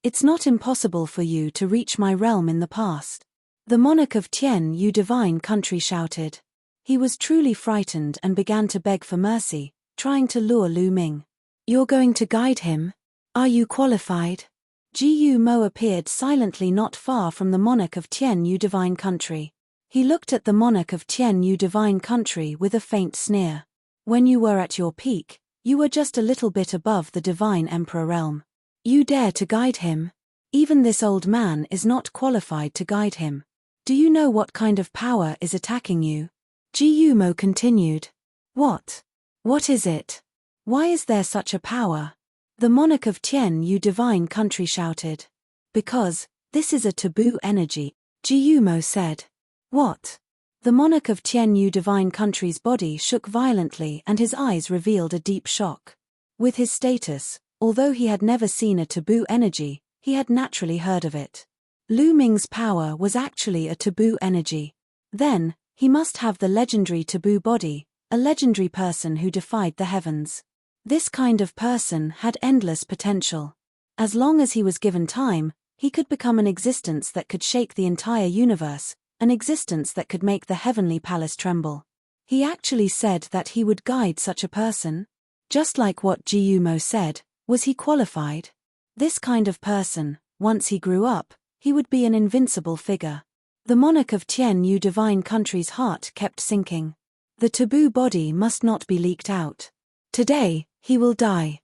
It's not impossible for you to reach my realm in the past. The monarch of Tian Yu divine country shouted. He was truly frightened and began to beg for mercy, trying to lure Lu Ming. You're going to guide him? Are you qualified? Gu Mo appeared silently not far from the monarch of Tian Yu divine country. He looked at the monarch of Tian Yu divine country with a faint sneer. When you were at your peak, you were just a little bit above the divine emperor realm. You dare to guide him? Even this old man is not qualified to guide him. Do you know what kind of power is attacking you? Jiyumo continued. What? What is it? Why is there such a power? The monarch of Tian Yu divine country shouted. Because, this is a taboo energy, Jiyumo said. What? The monarch of Tian Yu divine country's body shook violently and his eyes revealed a deep shock. With his status, although he had never seen a taboo energy, he had naturally heard of it. Lu Ming's power was actually a taboo energy. Then, he must have the legendary taboo body, a legendary person who defied the heavens. This kind of person had endless potential. As long as he was given time, he could become an existence that could shake the entire universe, an existence that could make the heavenly palace tremble. He actually said that he would guide such a person. Just like what Jiyumo said, was he qualified? This kind of person, once he grew up, he would be an invincible figure. The monarch of Tian Yu divine country's heart kept sinking. The taboo body must not be leaked out. Today, he will die.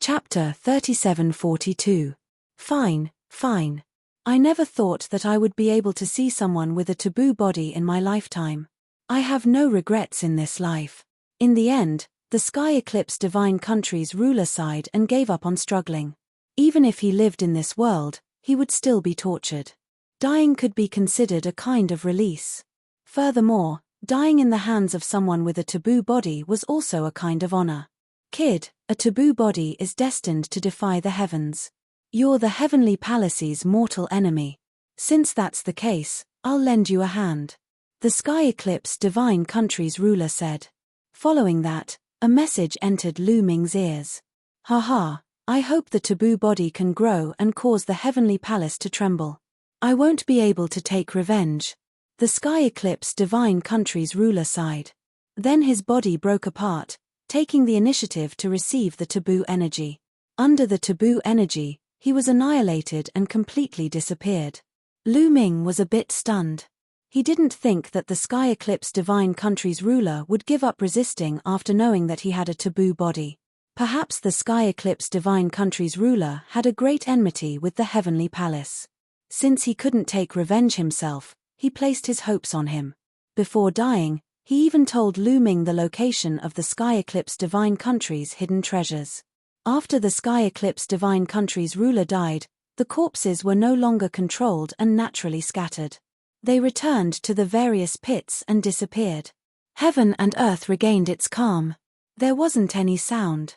Chapter 3742. Fine, fine. I never thought that I would be able to see someone with a taboo body in my lifetime. I have no regrets in this life. In the end, the sky eclipsed divine country's ruler sighed and gave up on struggling. Even if he lived in this world, he would still be tortured. Dying could be considered a kind of release. Furthermore, dying in the hands of someone with a taboo body was also a kind of honor. Kid, a taboo body is destined to defy the heavens. You're the heavenly palace's mortal enemy. Since that's the case, I'll lend you a hand. The sky eclipse divine country's ruler said. Following that, a message entered Lu Ming's ears. Haha, I hope the taboo body can grow and cause the heavenly palace to tremble. I won't be able to take revenge. The sky eclipse divine country's ruler sighed. Then his body broke apart, taking the initiative to receive the taboo energy. Under the taboo energy, he was annihilated and completely disappeared. Lu Ming was a bit stunned. He didn't think that the sky eclipse divine country's ruler would give up resisting after knowing that he had a taboo body. Perhaps the sky eclipse divine country's ruler had a great enmity with the heavenly palace. Since he couldn't take revenge himself, he placed his hopes on him. Before dying, he even told Lu Ming the location of the sky eclipse divine country's hidden treasures. After the sky eclipse divine country's ruler died, the corpses were no longer controlled and naturally scattered. They returned to the various pits and disappeared. Heaven and earth regained its calm. There wasn't any sound.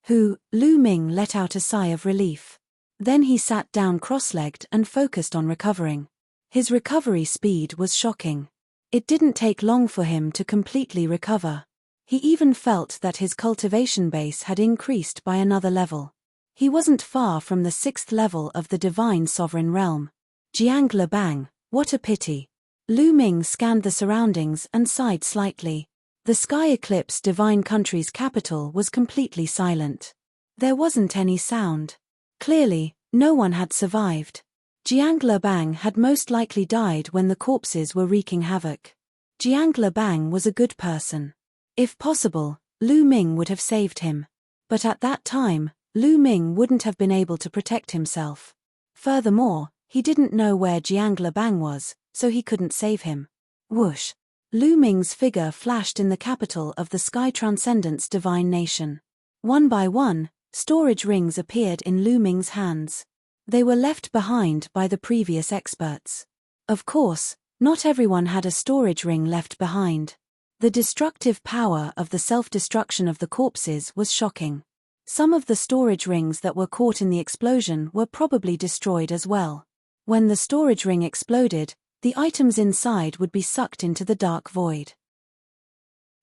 Lu Ming let out a sigh of relief. Then he sat down cross-legged and focused on recovering. His recovery speed was shocking. It didn't take long for him to completely recover. He even felt that his cultivation base had increased by another level. He wasn't far from the 6th level of the divine sovereign realm. Jiang Bang, what a pity. Lu Ming scanned the surroundings and sighed slightly. The sky eclipse divine country's capital was completely silent. There wasn't any sound. Clearly, no one had survived. Jiang Bang had most likely died when the corpses were wreaking havoc. Jiang Bang was a good person. If possible, Lu Ming would have saved him. But at that time, Lu Ming wouldn't have been able to protect himself. Furthermore, he didn't know where Jiang Bang was, so he couldn't save him. Whoosh! Lu Ming's figure flashed in the capital of the Sky Transcendence Divine Nation. One by one, storage rings appeared in Lu Ming's hands. They were left behind by the previous experts. Of course, not everyone had a storage ring left behind. The destructive power of the self-destruction of the corpses was shocking. Some of the storage rings that were caught in the explosion were probably destroyed as well. When the storage ring exploded, the items inside would be sucked into the dark void.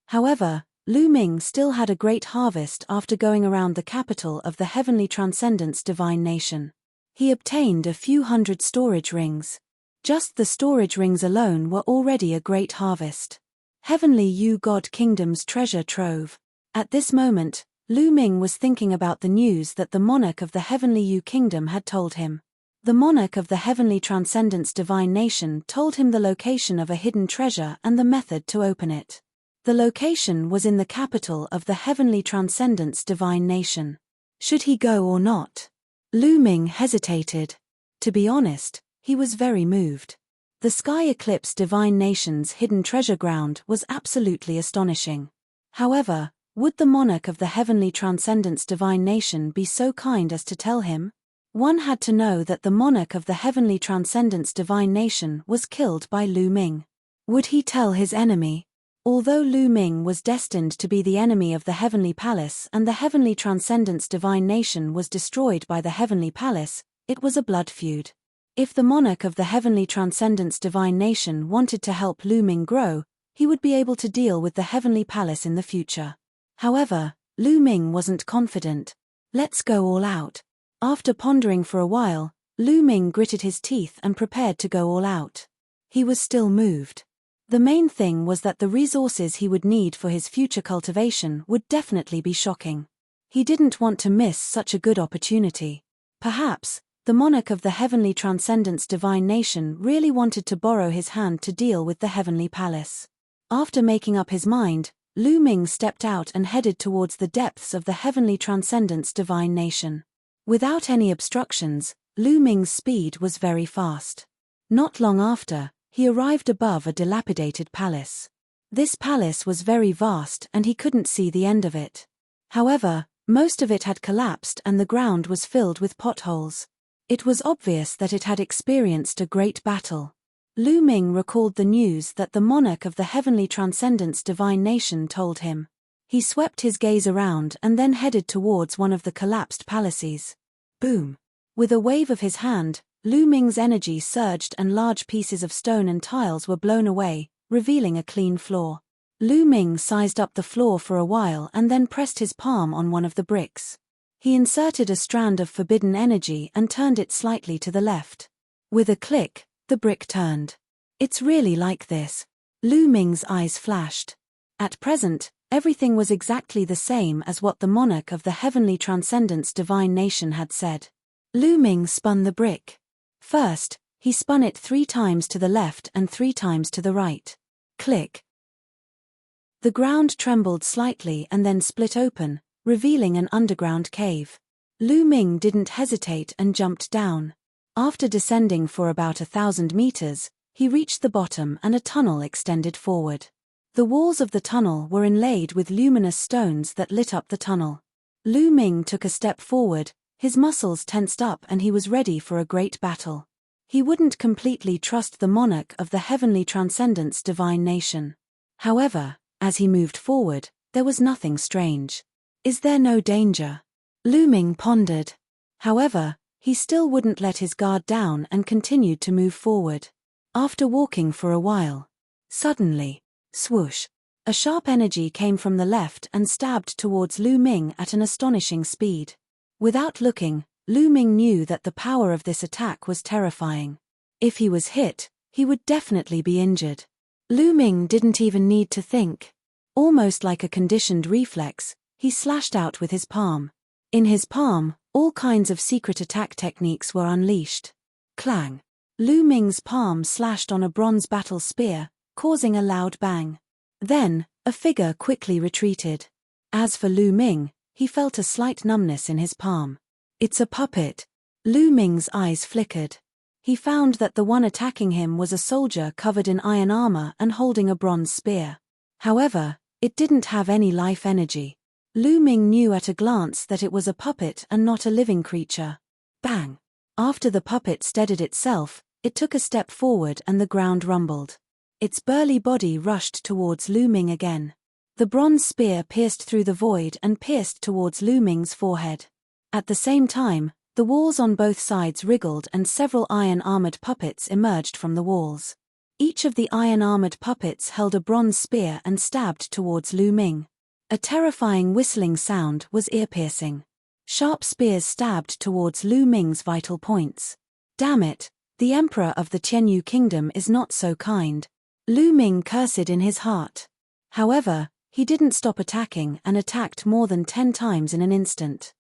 However, Lu Ming still had a great harvest after going around the capital of the Heavenly Transcendence Divine Nation. He obtained a few hundred storage rings. Just the storage rings alone were already a great harvest. Heavenly Yu God Kingdom's treasure trove. At this moment, Lu Ming was thinking about the news that the monarch of the Heavenly Yu Kingdom had told him. The monarch of the Heavenly Transcendence Divine Nation told him the location of a hidden treasure and the method to open it. The location was in the capital of the Heavenly Transcendence Divine Nation. Should he go or not? Lu Ming hesitated. To be honest, He was very moved. The Sky Eclipse Divine Nation's hidden treasure ground was absolutely astonishing. However, would the monarch of the Heavenly Transcendence Divine Nation be so kind as to tell him? One had to know that the monarch of the Heavenly Transcendence Divine Nation was killed by Lu Ming. Would he tell his enemy? Although Lu Ming was destined to be the enemy of the Heavenly Palace and the Heavenly Transcendence Divine Nation was destroyed by the Heavenly Palace, it was a blood feud. If the monarch of the Heavenly Transcendence Divine Nation wanted to help Lu Ming grow, he would be able to deal with the Heavenly Palace in the future. However, Lu Ming wasn't confident. Let's go all out. After pondering for a while, Lu Ming gritted his teeth and prepared to go all out. He was still moved. The main thing was that the resources he would need for his future cultivation would definitely be shocking. He didn't want to miss such a good opportunity. Perhaps, the monarch of the Heavenly Transcendence Divine Nation really wanted to borrow his hand to deal with the Heavenly Palace. After making up his mind, Lu Ming stepped out and headed towards the depths of the Heavenly Transcendence Divine Nation. Without any obstructions, Lu Ming's speed was very fast. Not long after, he arrived above a dilapidated palace. This palace was very vast and he couldn't see the end of it. However, most of it had collapsed and the ground was filled with potholes. It was obvious that it had experienced a great battle. Lu Ming recalled the news that the monarch of the Heavenly Transcendence Divine Nation told him. He swept his gaze around and then headed towards one of the collapsed palaces. Boom! With a wave of his hand, Lu Ming's energy surged and large pieces of stone and tiles were blown away, revealing a clean floor. Lu Ming sized up the floor for a while and then pressed his palm on one of the bricks. He inserted a strand of forbidden energy and turned it slightly to the left. With a click, the brick turned. It's really like this. Lu Ming's eyes flashed. At present, everything was exactly the same as what the monarch of the Heavenly Transcendence Divine Nation had said. Lu Ming spun the brick. First, he spun it 3 times to the left and 3 times to the right. Click. The ground trembled slightly and then split open, revealing an underground cave. Lu Ming didn't hesitate and jumped down. After descending for about 1,000 meters, he reached the bottom and a tunnel extended forward. The walls of the tunnel were inlaid with luminous stones that lit up the tunnel. Lu Ming took a step forward, his muscles tensed up and he was ready for a great battle. He wouldn't completely trust the monarch of the Heavenly Transcendence Divine Nation. However, as he moved forward, there was nothing strange. Is there no danger? Lu Ming pondered. However, he still wouldn't let his guard down and continued to move forward. After walking for a while, suddenly, swoosh! A sharp energy came from the left and stabbed towards Lu Ming at an astonishing speed. Without looking, Lu Ming knew that the power of this attack was terrifying. If he was hit, he would definitely be injured. Lu Ming didn't even need to think. Almost like a conditioned reflex, he slashed out with his palm. In his palm, all kinds of secret attack techniques were unleashed. Clang! Lu Ming's palm slashed on a bronze battle spear, causing a loud bang. Then, a figure quickly retreated. As for Lu Ming, he felt a slight numbness in his palm. It's a puppet. Lu Ming's eyes flickered. He found that the one attacking him was a soldier covered in iron armor and holding a bronze spear. However, it didn't have any life energy. Lu Ming knew at a glance that it was a puppet and not a living creature. Bang! After the puppet steadied itself, it took a step forward and the ground rumbled. Its burly body rushed towards Lu Ming again. The bronze spear pierced through the void and pierced towards Lu Ming's forehead. At the same time, the walls on both sides wriggled and several iron-armored puppets emerged from the walls. Each of the iron-armored puppets held a bronze spear and stabbed towards Lu Ming. A terrifying whistling sound was ear-piercing. Sharp spears stabbed towards Lu Ming's vital points. Damn it, the Emperor of the Tianyu Kingdom is not so kind. Lu Ming cursed in his heart. However, he didn't stop attacking and attacked more than 10 times in an instant.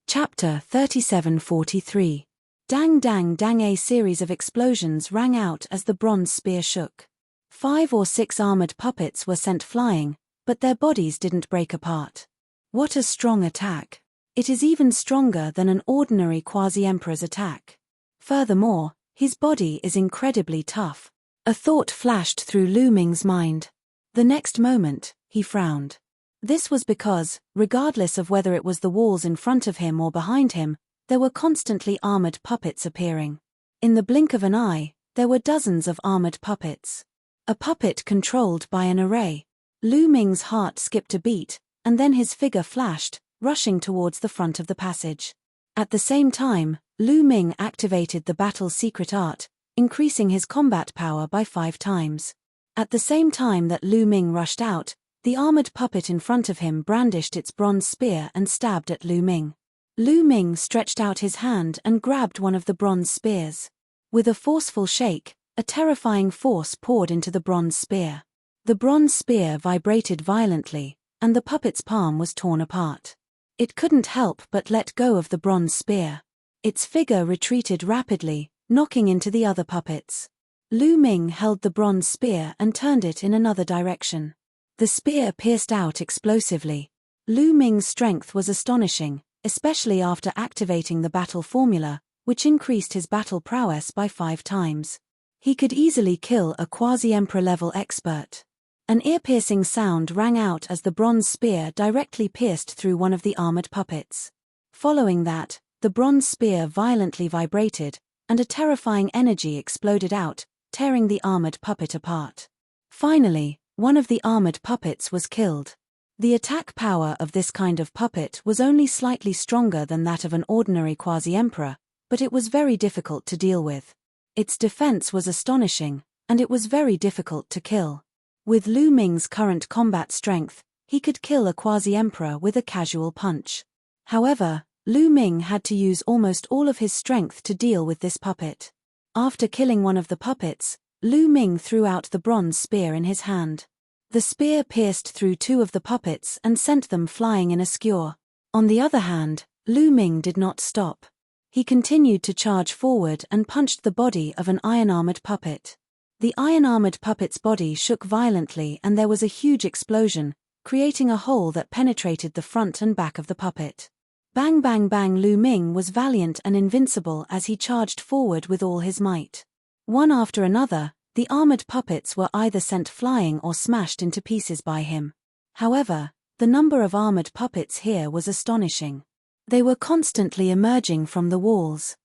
Chapter 3743. Dang dang dang! A series of explosions rang out as the bronze spear shook. 5 or 6 armored puppets were sent flying, but their bodies didn't break apart. What a strong attack! It is even stronger than an ordinary quasi-emperor's attack. Furthermore, his body is incredibly tough. A thought flashed through Lu Ming's mind. The next moment, he frowned. This was because, regardless of whether it was the walls in front of him or behind him, there were constantly armored puppets appearing. In the blink of an eye, there were dozens of armored puppets. A puppet controlled by an array. Lu Ming's heart skipped a beat, and then his figure flashed, rushing towards the front of the passage. At the same time, Lu Ming activated the battle's secret art, increasing his combat power by 5 times. At the same time that Lu Ming rushed out, the armored puppet in front of him brandished its bronze spear and stabbed at Lu Ming. Lu Ming stretched out his hand and grabbed one of the bronze spears. With a forceful shake, a terrifying force poured into the bronze spear. The bronze spear vibrated violently, and the puppet's palm was torn apart. It couldn't help but let go of the bronze spear. Its figure retreated rapidly, knocking into the other puppets. Lu Ming held the bronze spear and turned it in another direction. The spear pierced out explosively. Lu Ming's strength was astonishing, especially after activating the battle formula, which increased his battle prowess by 5 times. He could easily kill a quasi-emperor level expert. An ear-piercing sound rang out as the bronze spear directly pierced through one of the armored puppets. Following that, the bronze spear violently vibrated, and a terrifying energy exploded out, tearing the armored puppet apart. Finally, one of the armored puppets was killed. The attack power of this kind of puppet was only slightly stronger than that of an ordinary quasi-emperor, but it was very difficult to deal with. Its defense was astonishing, and it was very difficult to kill. With Lu Ming's current combat strength, he could kill a quasi-emperor with a casual punch. However, Lu Ming had to use almost all of his strength to deal with this puppet. After killing one of the puppets, Lu Ming threw out the bronze spear in his hand. The spear pierced through 2 of the puppets and sent them flying in a skewer. On the other hand, Lu Ming did not stop. He continued to charge forward and punched the body of an iron-armored puppet. The iron-armored puppet's body shook violently and there was a huge explosion, creating a hole that penetrated the front and back of the puppet. Bang bang bang! Lu Ming was valiant and invincible as he charged forward with all his might. One after another, the armored puppets were either sent flying or smashed into pieces by him. However, the number of armored puppets here was astonishing. They were constantly emerging from the walls.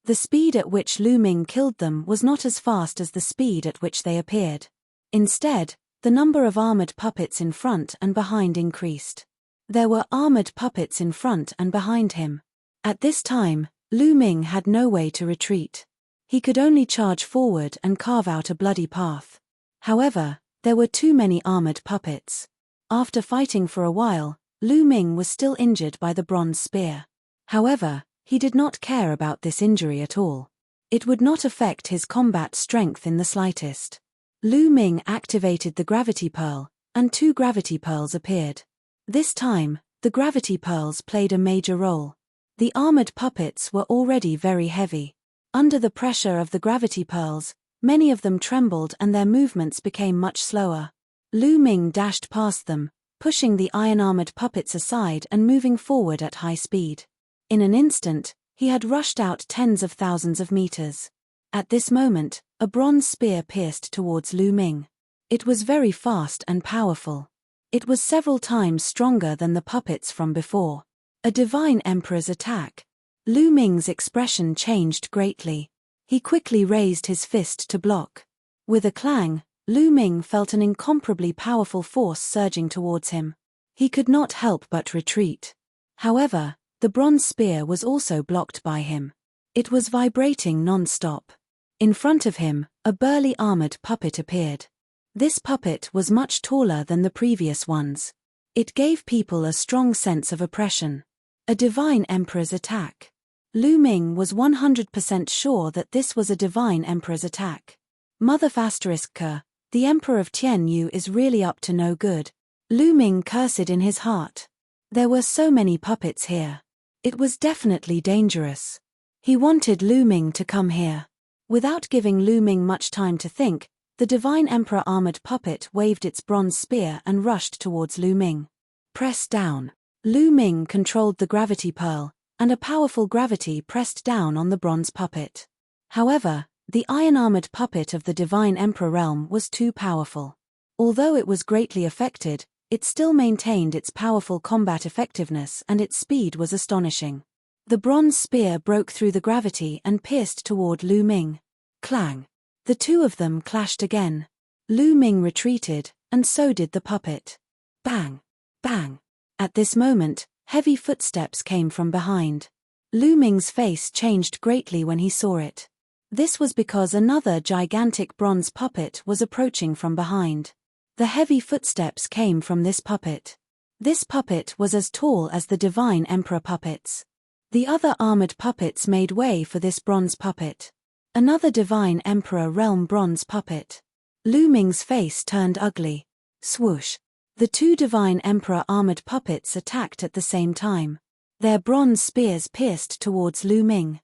The speed at which Lu Ming killed them was not as fast as the speed at which they appeared. Instead, the number of armored puppets in front and behind increased. There were armored puppets in front and behind him. At this time, Lu Ming had no way to retreat. He could only charge forward and carve out a bloody path. However, there were too many armored puppets. After fighting for a while, Lu Ming was still injured by the bronze spear. However, he did not care about this injury at all. It would not affect his combat strength in the slightest. Lu Ming activated the gravity pearl, and 2 gravity pearls appeared. This time, the gravity pearls played a major role. The armored puppets were already very heavy. Under the pressure of the gravity pearls, many of them trembled and their movements became much slower. Lu Ming dashed past them, pushing the iron-armored puppets aside and moving forward at high speed. In an instant, he had rushed out tens of thousands of meters. At this moment, a bronze spear pierced towards Lu Ming. It was very fast and powerful. It was several times stronger than the puppets from before. A divine emperor's attack. Lu Ming's expression changed greatly. He quickly raised his fist to block. With a clang, Lu Ming felt an incomparably powerful force surging towards him. He could not help but retreat. However, the bronze spear was also blocked by him. It was vibrating non-stop. In front of him, a burly armored puppet appeared. This puppet was much taller than the previous ones. It gave people a strong sense of oppression. A divine emperor's attack. Lu Ming was 100% sure that this was a divine emperor's attack. Mother **K, the emperor of Tianyu is really up to no good. Lu Ming cursed in his heart. There were so many puppets here. It was definitely dangerous. He wanted Lu Ming to come here. Without giving Lu Ming much time to think, the divine emperor armored puppet waved its bronze spear and rushed towards Lu Ming. Press down. Lu Ming controlled the gravity pearl, and a powerful gravity pressed down on the bronze puppet. However, the iron-armored puppet of the Divine Emperor realm was too powerful. Although it was greatly affected, it still maintained its powerful combat effectiveness and its speed was astonishing. The bronze spear broke through the gravity and pierced toward Lu Ming. Clang! The two of them clashed again. Lu Ming retreated, and so did the puppet. Bang! Bang! At this moment, heavy footsteps came from behind. Lu Ming's face changed greatly when he saw it. This was because another gigantic bronze puppet was approaching from behind. The heavy footsteps came from this puppet. This puppet was as tall as the Divine Emperor puppets. The other armored puppets made way for this bronze puppet. Another Divine Emperor realm bronze puppet. Lu Ming's face turned ugly. Swoosh! The two Divine Emperor armored puppets attacked at the same time. Their bronze spears pierced towards Lu Ming.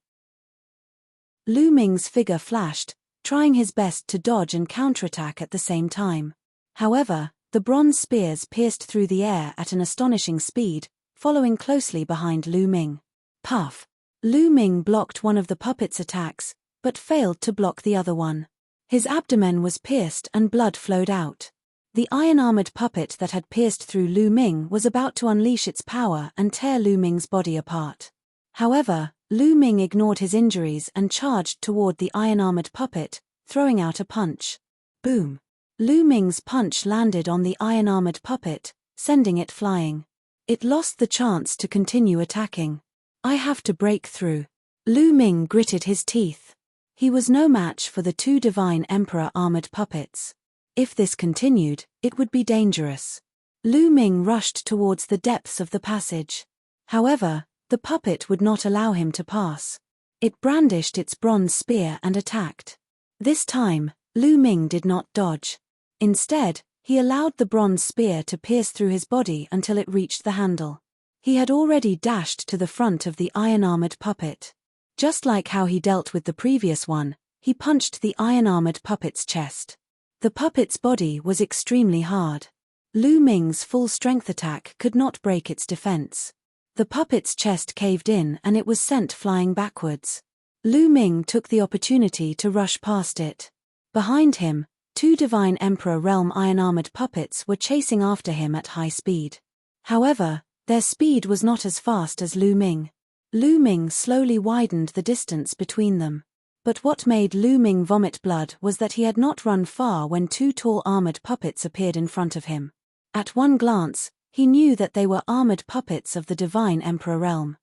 Lu Ming's figure flashed, trying his best to dodge and counterattack at the same time. However, the bronze spears pierced through the air at an astonishing speed, following closely behind Lu Ming. Puff! Lu Ming blocked one of the puppet's attacks, but failed to block the other one. His abdomen was pierced and blood flowed out. The iron-armored puppet that had pierced through Lu Ming was about to unleash its power and tear Lu Ming's body apart. However, Lu Ming ignored his injuries and charged toward the iron-armored puppet, throwing out a punch. Boom! Lu Ming's punch landed on the iron-armored puppet, sending it flying. It lost the chance to continue attacking. I have to break through. Lu Ming gritted his teeth. He was no match for the two Divine Emperor armored puppets. If this continued, it would be dangerous. Lu Ming rushed towards the depths of the passage. However, the puppet would not allow him to pass. It brandished its bronze spear and attacked. This time, Lu Ming did not dodge. Instead, he allowed the bronze spear to pierce through his body until it reached the handle. He had already dashed to the front of the iron-armored puppet. Just like how he dealt with the previous one, he punched the iron-armored puppet's chest. The puppet's body was extremely hard. Lu Ming's full-strength attack could not break its defense. The puppet's chest caved in and it was sent flying backwards. Lu Ming took the opportunity to rush past it. Behind him, two Divine Emperor realm iron-armored puppets were chasing after him at high speed. However, their speed was not as fast as Lu Ming. Lu Ming slowly widened the distance between them. But what made Lu Ming vomit blood was that he had not run far when two tall armored puppets appeared in front of him. At one glance, he knew that they were armored puppets of the Divine Emperor realm.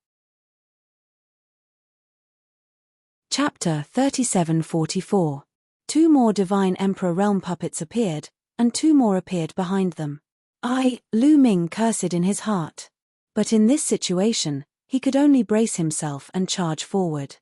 Chapter 3744. Two more Divine Emperor realm puppets appeared, and two more appeared behind them. Lu Ming cursed in his heart. But in this situation, he could only brace himself and charge forward.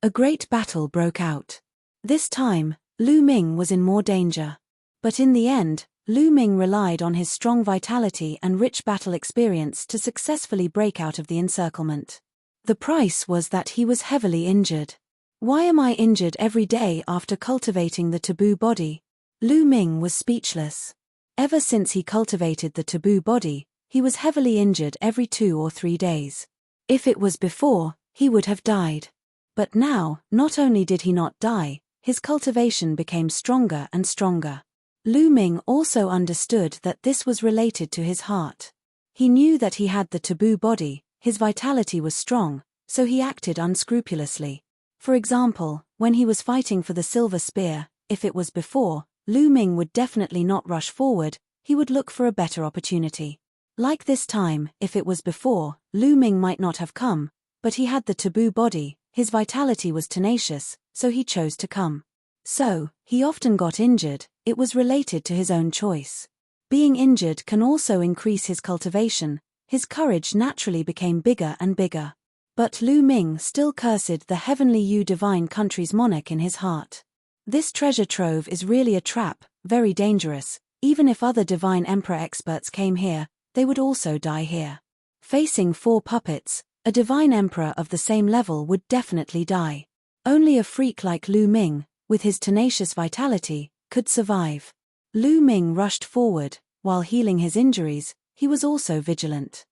A great battle broke out. This time, Lu Ming was in more danger. But in the end, Lu Ming relied on his strong vitality and rich battle experience to successfully break out of the encirclement. The price was that he was heavily injured. Why am I injured every day after cultivating the taboo body? Lu Ming was speechless. Ever since he cultivated the taboo body, he was heavily injured every 2 or 3 days. If it was before, he would have died. But now, not only did he not die, his cultivation became stronger and stronger. Lu Ming also understood that this was related to his heart. He knew that he had the taboo body, his vitality was strong, so he acted unscrupulously. For example, when he was fighting for the silver spear, if it was before, Lu Ming would definitely not rush forward, he would look for a better opportunity. Like this time, if it was before, Lu Ming might not have come, but he had the taboo body, his vitality was tenacious, so he chose to come. So, he often got injured, it was related to his own choice. Being injured can also increase his cultivation, his courage naturally became bigger and bigger. But Lu Ming still cursed the heavenly Yu divine country's monarch in his heart. This treasure trove is really a trap, very dangerous, even if other divine emperor experts came here, they would also die here. Facing 4 puppets, a divine emperor of the same level would definitely die. Only a freak like Lu Ming, with his tenacious vitality, could survive. Lu Ming rushed forward, while healing his injuries, he was also vigilant.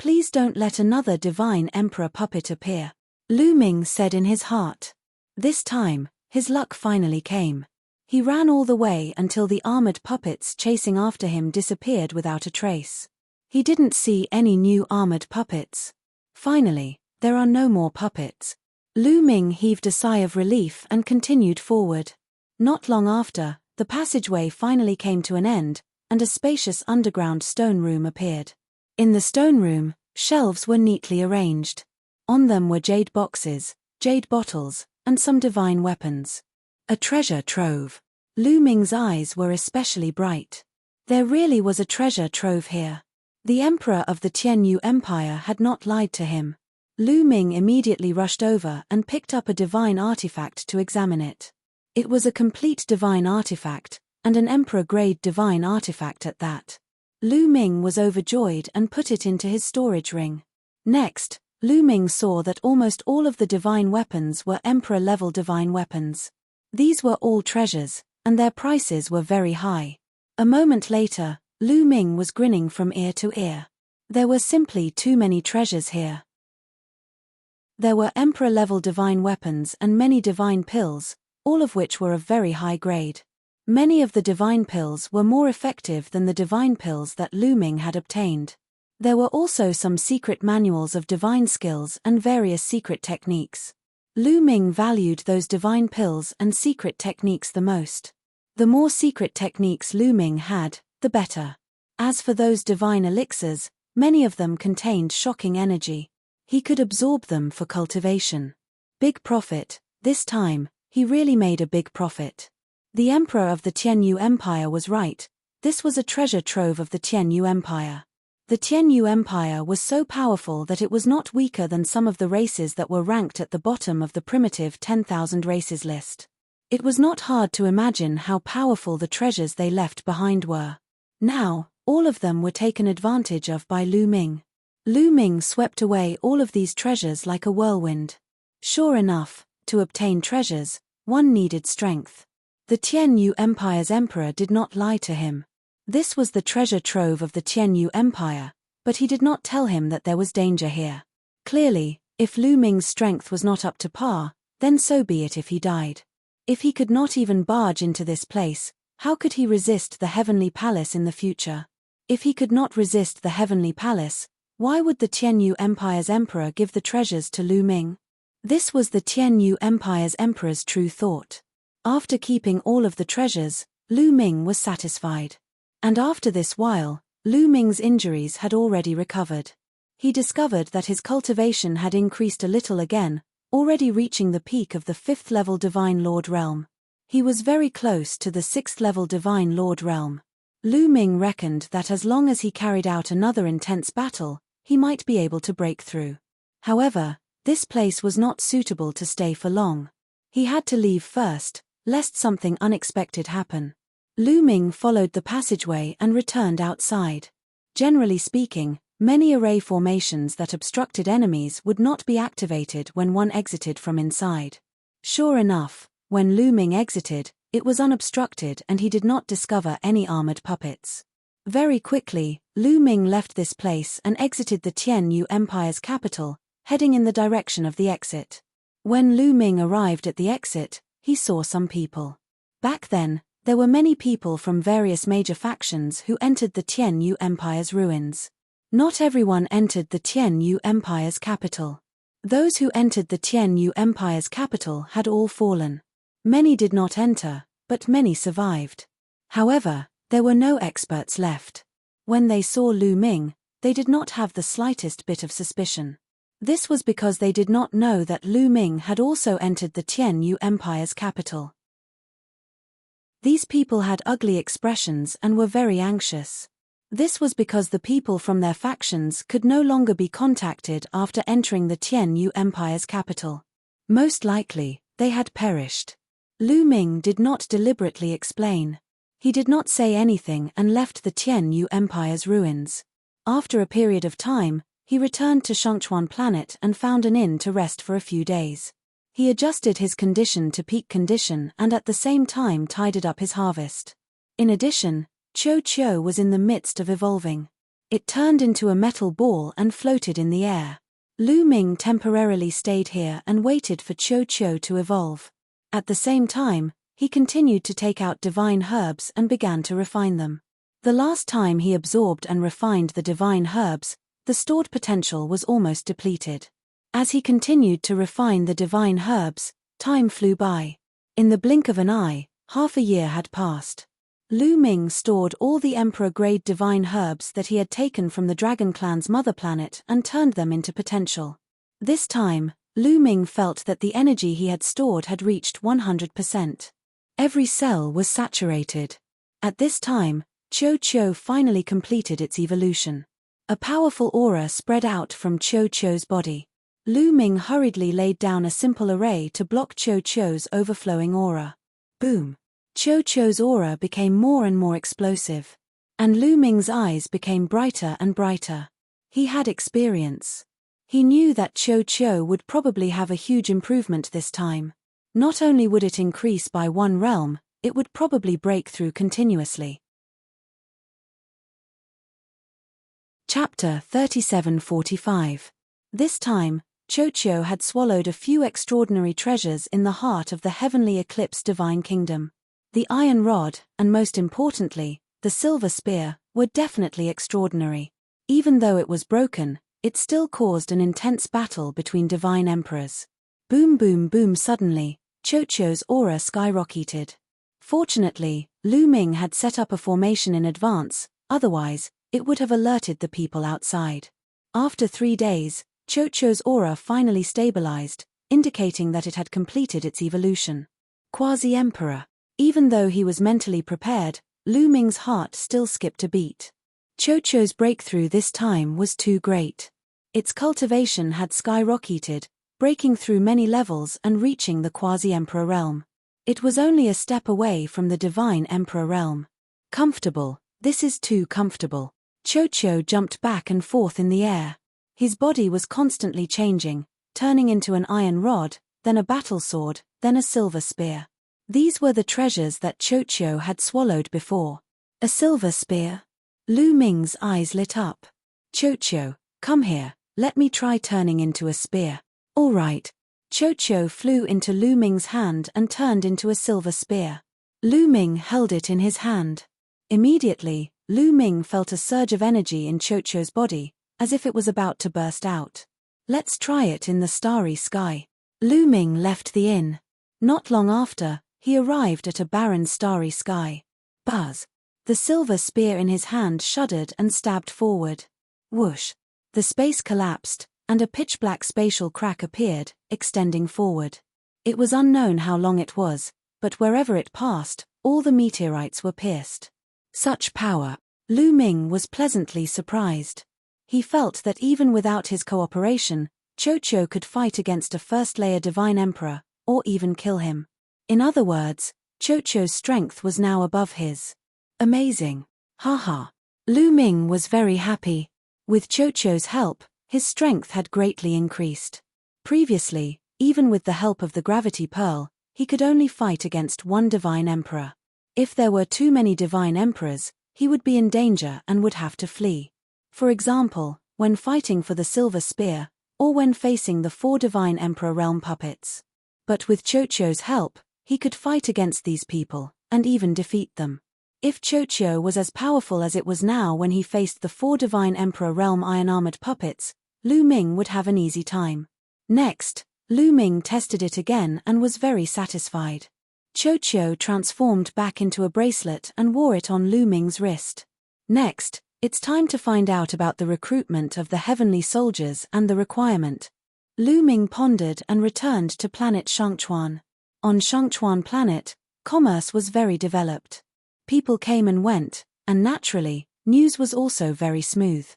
Please don't let another divine emperor puppet appear, Lu Ming said in his heart. This time, his luck finally came. He ran all the way until the armored puppets chasing after him disappeared without a trace. He didn't see any new armored puppets. Finally, there are no more puppets. Lu Ming heaved a sigh of relief and continued forward. Not long after, the passageway finally came to an end, and a spacious underground stone room appeared. In the stone room, shelves were neatly arranged. On them were jade boxes, jade bottles, and some divine weapons. A treasure trove. Lu Ming's eyes were especially bright. There really was a treasure trove here. The emperor of the Tianyu Empire had not lied to him. Lu Ming immediately rushed over and picked up a divine artifact to examine it. It was a complete divine artifact, and an emperor-grade divine artifact at that. Lu Ming was overjoyed and put it into his storage ring. Next, Lu Ming saw that almost all of the divine weapons were emperor-level divine weapons. These were all treasures, and their prices were very high. A moment later, Lu Ming was grinning from ear to ear. There were simply too many treasures here. There were emperor-level divine weapons and many divine pills, all of which were of very high grade. Many of the divine pills were more effective than the divine pills that Lu Ming had obtained. There were also some secret manuals of divine skills and various secret techniques. Lu Ming valued those divine pills and secret techniques the most. The more secret techniques Lu Ming had, the better. As for those divine elixirs, many of them contained shocking energy. He could absorb them for cultivation. Big profit. This time, he really made a big profit. The emperor of the Tianyu Empire was right. This was a treasure trove of the Tianyu Empire. The Tianyu Empire was so powerful that it was not weaker than some of the races that were ranked at the bottom of the primitive 10,000 races list. It was not hard to imagine how powerful the treasures they left behind were. Now, all of them were taken advantage of by Lu Ming. Lu Ming swept away all of these treasures like a whirlwind. Sure enough, to obtain treasures, one needed strength. The Tianyu Empire's emperor did not lie to him. This was the treasure trove of the Tianyu Empire, but he did not tell him that there was danger here. Clearly, if Lu Ming's strength was not up to par, then so be it if he died. If he could not even barge into this place, how could he resist the Heavenly Palace in the future? If he could not resist the Heavenly Palace, why would the Tianyu Empire's emperor give the treasures to Lu Ming? This was the Tianyu Empire's emperor's true thought. After keeping all of the treasures, Lu Ming was satisfied. And after this while, Lu Ming's injuries had already recovered. He discovered that his cultivation had increased a little again, already reaching the peak of the 5th level Divine Lord realm. He was very close to the 6th level Divine Lord realm. Lu Ming reckoned that as long as he carried out another intense battle, he might be able to break through. However, this place was not suitable to stay for long. He had to leave first, lest something unexpected happen. Lu Ming followed the passageway and returned outside. Generally speaking, many array formations that obstructed enemies would not be activated when one exited from inside. Sure enough, when Lu Ming exited, it was unobstructed and he did not discover any armored puppets. Very quickly, Lu Ming left this place and exited the Tianyu Empire's capital, heading in the direction of the exit. When Lu Ming arrived at the exit, he saw some people. Back then, there were many people from various major factions who entered the Tianyu Empire's ruins. Not everyone entered the Tianyu Empire's capital. Those who entered the Tianyu Empire's capital had all fallen. Many did not enter, but many survived. However, there were no experts left. When they saw Lu Ming, they did not have the slightest bit of suspicion. This was because they did not know that Lu Ming had also entered the Tianyu Empire's capital. These people had ugly expressions and were very anxious. This was because the people from their factions could no longer be contacted after entering the Tianyu Empire's capital. Most likely, they had perished. Lu Ming did not deliberately explain. He did not say anything and left the Tianyu Empire's ruins. After a period of time, he returned to Shangchuan planet and found an inn to rest for a few days. He adjusted his condition to peak condition and at the same time tidied up his harvest. In addition, Qiu Qiu was in the midst of evolving. It turned into a metal ball and floated in the air. Lu Ming temporarily stayed here and waited for Cho Cho to evolve. At the same time, he continued to take out divine herbs and began to refine them. The last time he absorbed and refined the divine herbs, the stored potential was almost depleted. As he continued to refine the divine herbs, time flew by. In the blink of an eye, half a year had passed. Lu Ming stored all the Emperor-grade divine herbs that he had taken from the Dragon Clan's mother planet and turned them into potential. This time, Lu Ming felt that the energy he had stored had reached 100%. Every cell was saturated. At this time, Cho Cho finally completed its evolution. A powerful aura spread out from Cho Cho's body. Lu Ming hurriedly laid down a simple array to block Cho Cho's overflowing aura. Boom! Cho Cho's aura became more and more explosive. And Lu Ming's eyes became brighter and brighter. He had experience. He knew that Cho Cho would probably have a huge improvement this time. Not only would it increase by one realm, it would probably break through continuously. Chapter 3745. This time, Cho Cho had swallowed a few extraordinary treasures in the heart of the heavenly eclipse divine kingdom. The iron rod, and most importantly, the silver spear, were definitely extraordinary. Even though it was broken, it still caused an intense battle between divine emperors. Boom boom boom. Suddenly, Cho Cho's aura skyrocketed. Fortunately, Lu Ming had set up a formation in advance, otherwise, it would have alerted the people outside. After 3 days, Cho Cho's aura finally stabilized, indicating that it had completed its evolution. Quasi-Emperor. Even though he was mentally prepared, Lu Ming's heart still skipped a beat. Cho Cho's breakthrough this time was too great. Its cultivation had skyrocketed, breaking through many levels and reaching the Quasi-Emperor realm. It was only a step away from the Divine Emperor realm. Comfortable, this is too comfortable. Cho Cho jumped back and forth in the air. His body was constantly changing, turning into an iron rod, then a battle sword, then a silver spear. These were the treasures that Cho Cho had swallowed before. A silver spear? Lu Ming's eyes lit up. Cho Cho, come here, let me try turning into a spear. All right. Cho Cho flew into Lu Ming's hand and turned into a silver spear. Lu Ming held it in his hand. Immediately, Lu Ming felt a surge of energy in Cho Cho's body, as if it was about to burst out. Let's try it in the starry sky. Lu Ming left the inn. Not long after, he arrived at a barren starry sky. Buzz! The silver spear in his hand shuddered and stabbed forward. Whoosh! The space collapsed, and a pitch-black spatial crack appeared, extending forward. It was unknown how long it was, but wherever it passed, all the meteorites were pierced. Such power! Lu Ming was pleasantly surprised. He felt that even without his cooperation, Cho Cho could fight against a first-layer Divine Emperor, or even kill him. In other words, Cho Cho's strength was now above his. Amazing. Haha. Lu Ming was very happy. With Cho Cho's help, his strength had greatly increased. Previously, even with the help of the gravity pearl, he could only fight against one Divine Emperor. If there were too many Divine Emperors, he would be in danger and would have to flee. For example, when fighting for the Silver Spear, or when facing the 4 Divine Emperor realm puppets. But with Cho Cho's help, he could fight against these people, and even defeat them. If Cho Cho was as powerful as it was now when he faced the 4 Divine Emperor realm iron-armored puppets, Lu Ming would have an easy time. Next, Lu Ming tested it again and was very satisfied. Cho Cho transformed back into a bracelet and wore it on Lu Ming's wrist. Next, it's time to find out about the recruitment of the heavenly soldiers and the requirement. Lu Ming pondered and returned to planet Shangchuan. On Shangchuan planet, commerce was very developed. People came and went, and naturally, news was also very smooth.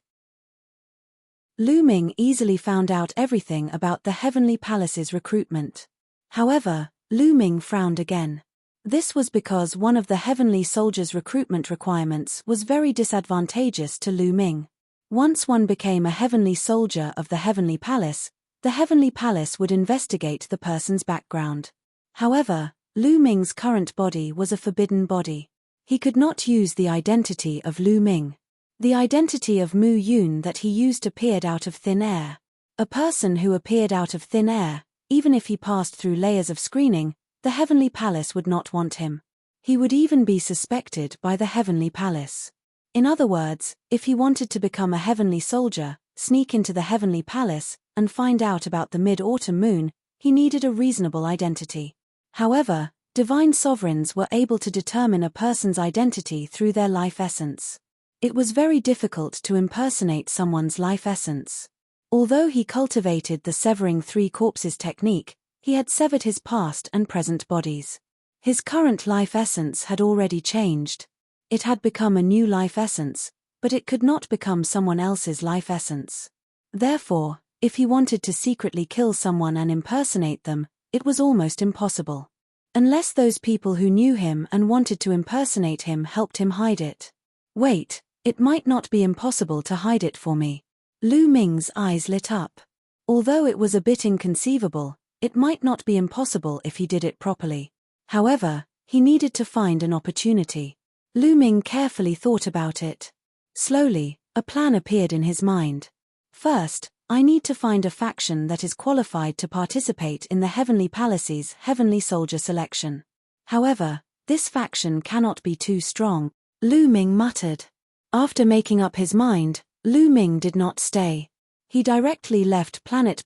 Lu Ming easily found out everything about the Heavenly Palace's recruitment. However, Lu Ming frowned again. This was because one of the Heavenly Soldiers' recruitment requirements was very disadvantageous to Lu Ming. Once one became a Heavenly Soldier of the Heavenly Palace, the Heavenly Palace would investigate the person's background. However, Lu Ming's current body was a forbidden body. He could not use the identity of Lu Ming. The identity of Mu Yun that he used appeared out of thin air. A person who appeared out of thin air, even if he passed through layers of screening, the Heavenly Palace would not want him. He would even be suspected by the Heavenly Palace. In other words, if he wanted to become a heavenly soldier, sneak into the Heavenly Palace, and find out about the mid-autumn moon, he needed a reasonable identity. However, divine sovereigns were able to determine a person's identity through their life essence. It was very difficult to impersonate someone's life essence. Although he cultivated the severing three corpses technique, he had severed his past and present bodies. His current life essence had already changed. It had become a new life essence, but it could not become someone else's life essence. Therefore, if he wanted to secretly kill someone and impersonate them, it was almost impossible. Unless those people who knew him and wanted to impersonate him helped him hide it. Wait, it might not be impossible to hide it for me. Lu Ming's eyes lit up. Although it was a bit inconceivable, it might not be impossible if he did it properly. However, he needed to find an opportunity. Lu Ming carefully thought about it. Slowly, a plan appeared in his mind. First, I need to find a faction that is qualified to participate in the Heavenly Palace's Heavenly Soldier selection. However, this faction cannot be too strong, Lu Ming muttered. After making up his mind, Lu Ming did not stay. He directly left planet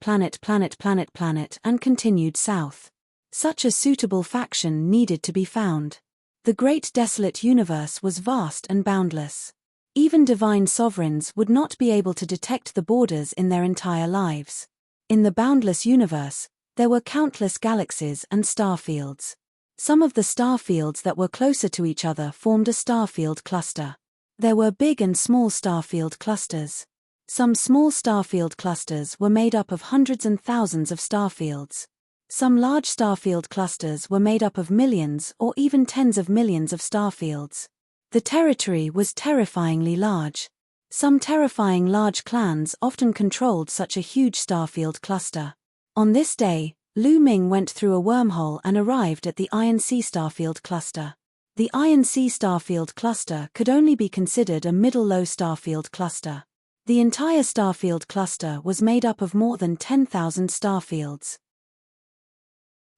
and continued south. Such a suitable faction needed to be found. The great desolate universe was vast and boundless. Even divine sovereigns would not be able to detect the borders in their entire lives. In the boundless universe, there were countless galaxies and star fields. Some of the star fields that were closer to each other formed a star field cluster. There were big and small starfield clusters. Some small starfield clusters were made up of hundreds and thousands of starfields. Some large starfield clusters were made up of millions or even tens of millions of starfields. The territory was terrifyingly large. Some terrifying large clans often controlled such a huge starfield cluster. On this day, Lu Ming went through a wormhole and arrived at the Iron Sea starfield cluster. The Iron Sea starfield cluster could only be considered a middle-low starfield cluster. The entire starfield cluster was made up of more than 10,000 starfields.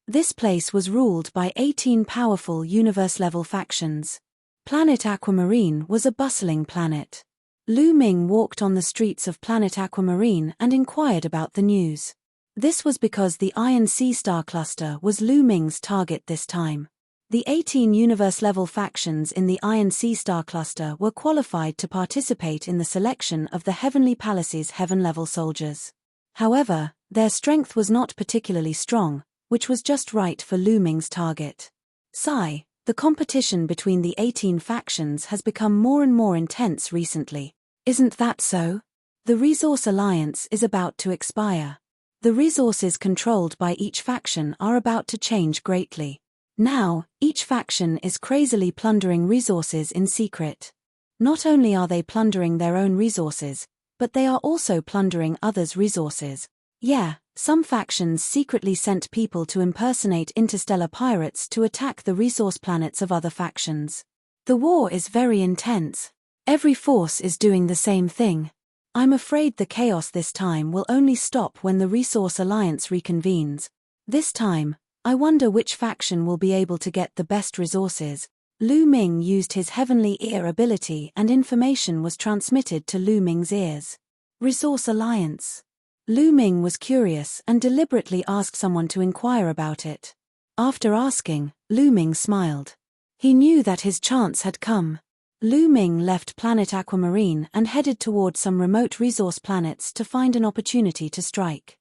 This place was ruled by 18 powerful universe-level factions. Planet Aquamarine was a bustling planet. Lu Ming walked on the streets of Planet Aquamarine and inquired about the news. This was because the Iron Sea star cluster was Lu Ming's target this time. The 18 universe-level factions in the Iron Sea star cluster were qualified to participate in the selection of the Heavenly Palace's heaven-level soldiers. However, their strength was not particularly strong, which was just right for Lu Ming's target. Sigh, the competition between the 18 factions has become more and more intense recently. Isn't that so? The Resource Alliance is about to expire. The resources controlled by each faction are about to change greatly. Now, each faction is crazily plundering resources in secret. Not only are they plundering their own resources, but they are also plundering others' resources. Yeah, some factions secretly sent people to impersonate interstellar pirates to attack the resource planets of other factions. The war is very intense. Every force is doing the same thing. I'm afraid the chaos this time will only stop when the Resource Alliance reconvenes. This time, I wonder which faction will be able to get the best resources. Lu Ming used his heavenly ear ability and information was transmitted to Lu Ming's ears. Resource Alliance. Lu Ming was curious and deliberately asked someone to inquire about it. After asking, Lu Ming smiled. He knew that his chance had come. Lu Ming left Planet Aquamarine and headed toward some remote resource planets to find an opportunity to strike.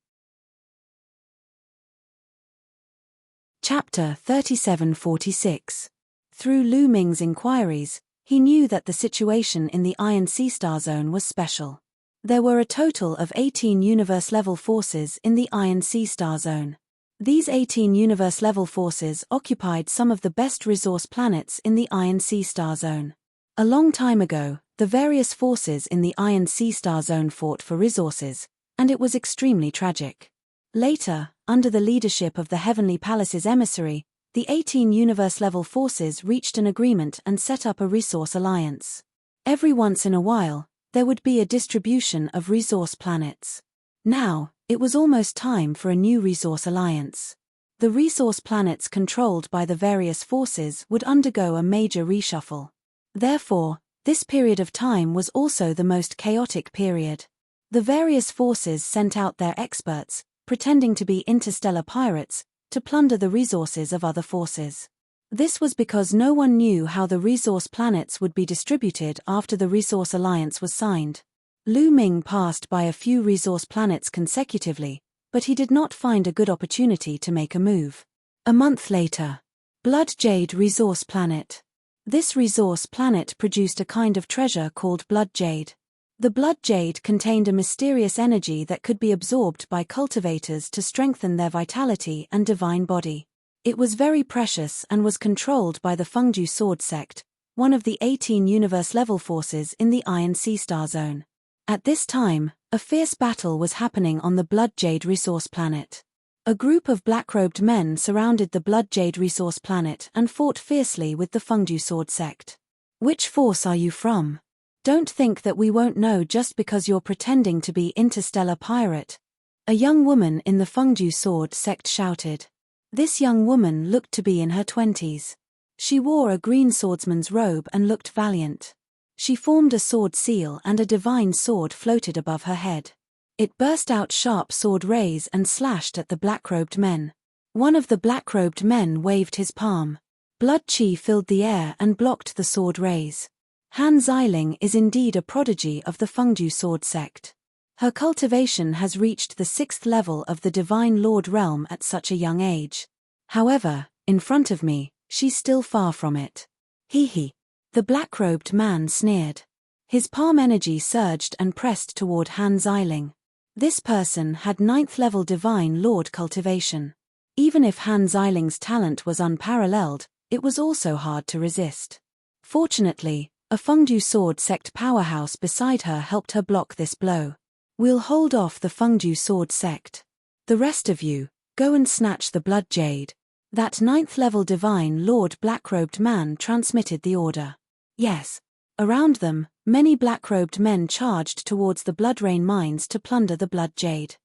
Chapter 3746. Through Lu Ming's inquiries, he knew that the situation in the Iron Sea Star Zone was special. There were a total of 18 universe-level forces in the Iron Sea Star Zone. These 18 universe-level forces occupied some of the best resource planets in the Iron Sea Star Zone. A long time ago, the various forces in the Iron Sea Star Zone fought for resources, and it was extremely tragic. Later, under the leadership of the Heavenly Palace's emissary, the 18 universe-level forces reached an agreement and set up a resource alliance. Every once in a while, there would be a distribution of resource planets. Now, it was almost time for a new resource alliance. The resource planets controlled by the various forces would undergo a major reshuffle. Therefore, this period of time was also the most chaotic period. The various forces sent out their experts, pretending to be interstellar pirates, to plunder the resources of other forces. This was because no one knew how the resource planets would be distributed after the resource alliance was signed. Lu Ming passed by a few resource planets consecutively, but he did not find a good opportunity to make a move. A month later. Blood Jade Resource Planet. This resource planet produced a kind of treasure called Blood Jade. The Blood Jade contained a mysterious energy that could be absorbed by cultivators to strengthen their vitality and divine body. It was very precious and was controlled by the Fengju Sword Sect, one of the 18 universe-level forces in the Iron Sea Star Zone. At this time, a fierce battle was happening on the Blood Jade Resource Planet. A group of black-robed men surrounded the Blood Jade Resource Planet and fought fiercely with the Fengju Sword Sect. Which force are you from? Don't think that we won't know just because you're pretending to be interstellar pirate. A young woman in the Fengju Sword Sect shouted. This young woman looked to be in her 20s. She wore a green swordsman's robe and looked valiant. She formed a sword seal and a divine sword floated above her head. It burst out sharp sword rays and slashed at the black-robed men. One of the black-robed men waved his palm. Blood chi filled the air and blocked the sword rays. Han Xiling is indeed a prodigy of the Fengju Sword Sect. Her cultivation has reached the 6th level of the Divine Lord realm at such a young age. However, in front of me, she's still far from it. Hee hee. The black-robed man sneered. His palm energy surged and pressed toward Han Xiling. This person had 9th level Divine Lord cultivation. Even if Han Xiling's talent was unparalleled, it was also hard to resist. Fortunately, a Fengju Sword Sect powerhouse beside her helped her block this blow. We'll hold off the Fengju Sword Sect. The rest of you, go and snatch the Blood Jade. That 9th level Divine Lord black-robed man transmitted the order. Yes. Around them, many black-robed men charged towards the Blood Rain mines to plunder the Blood Jade.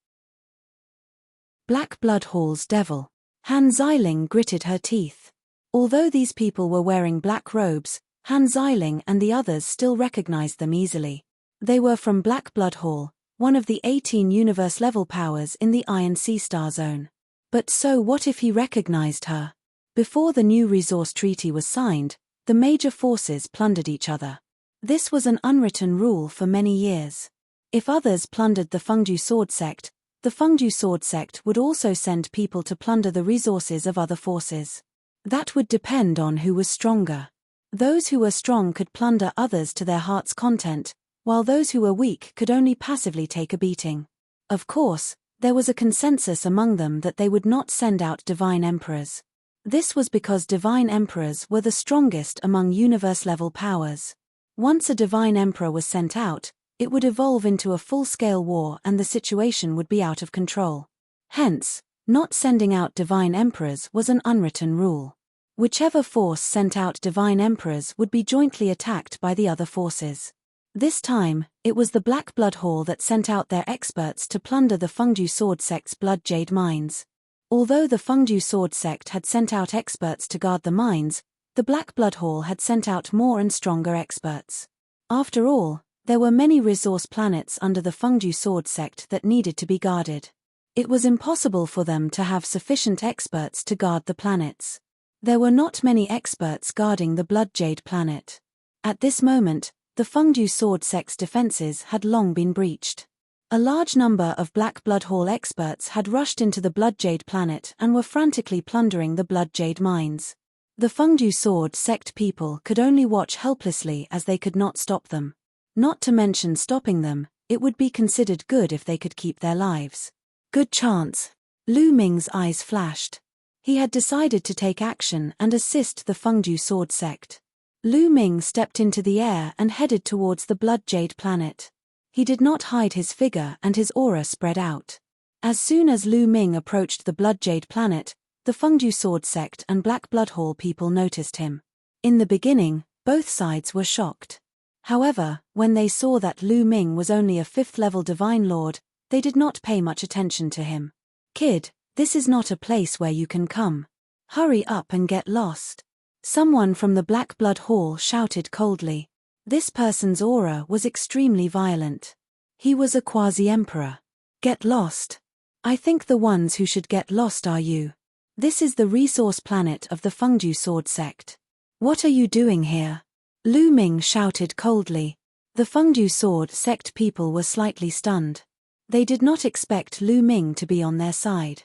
Black Blood Hall's Devil. Han Xiling gritted her teeth. Although these people were wearing black robes, Han Xiling and the others still recognized them easily. They were from Black Blood Hall, one of the 18 universe-level powers in the Iron Sea Star Zone. But so what if he recognized her? Before the new resource treaty was signed, the major forces plundered each other. This was an unwritten rule for many years. If others plundered the Fengju Sword Sect, the Fengju Sword Sect would also send people to plunder the resources of other forces. That would depend on who was stronger. Those who were strong could plunder others to their heart's content, while those who were weak could only passively take a beating. Of course, there was a consensus among them that they would not send out divine emperors. This was because divine emperors were the strongest among universe-level powers. Once a divine emperor was sent out, it would evolve into a full-scale war and the situation would be out of control. Hence, not sending out divine emperors was an unwritten rule. Whichever force sent out divine emperors would be jointly attacked by the other forces. This time, it was the Black Blood Hall that sent out their experts to plunder the Fengju Sword Sect's Blood Jade mines. Although the Fengju Sword Sect had sent out experts to guard the mines, the Black Blood Hall had sent out more and stronger experts. After all, there were many resource planets under the Fengju Sword Sect that needed to be guarded. It was impossible for them to have sufficient experts to guard the planets. There were not many experts guarding the Blood Jade planet. At this moment, the Fengju Sword Sect's defenses had long been breached. A large number of Black Blood Hall experts had rushed into the Blood Jade planet and were frantically plundering the Blood Jade mines. The Fengju Sword Sect people could only watch helplessly as they could not stop them. Not to mention stopping them, it would be considered good if they could keep their lives. Good chance. Lu Ming's eyes flashed. He had decided to take action and assist the Fengju Sword Sect. Lu Ming stepped into the air and headed towards the Blood Jade planet. He did not hide his figure and his aura spread out. As soon as Lu Ming approached the Blood Jade planet, the Fengju Sword Sect and Black Blood Hall people noticed him. In the beginning, both sides were shocked. However, when they saw that Lu Ming was only a 5th-level Divine Lord, they did not pay much attention to him. "Kid, this is not a place where you can come. Hurry up and get lost," someone from the Black Blood Hall shouted coldly. This person's aura was extremely violent. He was a quasi-emperor. "Get lost? I think the ones who should get lost are you. This is the resource planet of the Fengju Sword Sect. What are you doing here?" Lu Ming shouted coldly. The Fengju Sword Sect people were slightly stunned. They did not expect Lu Ming to be on their side.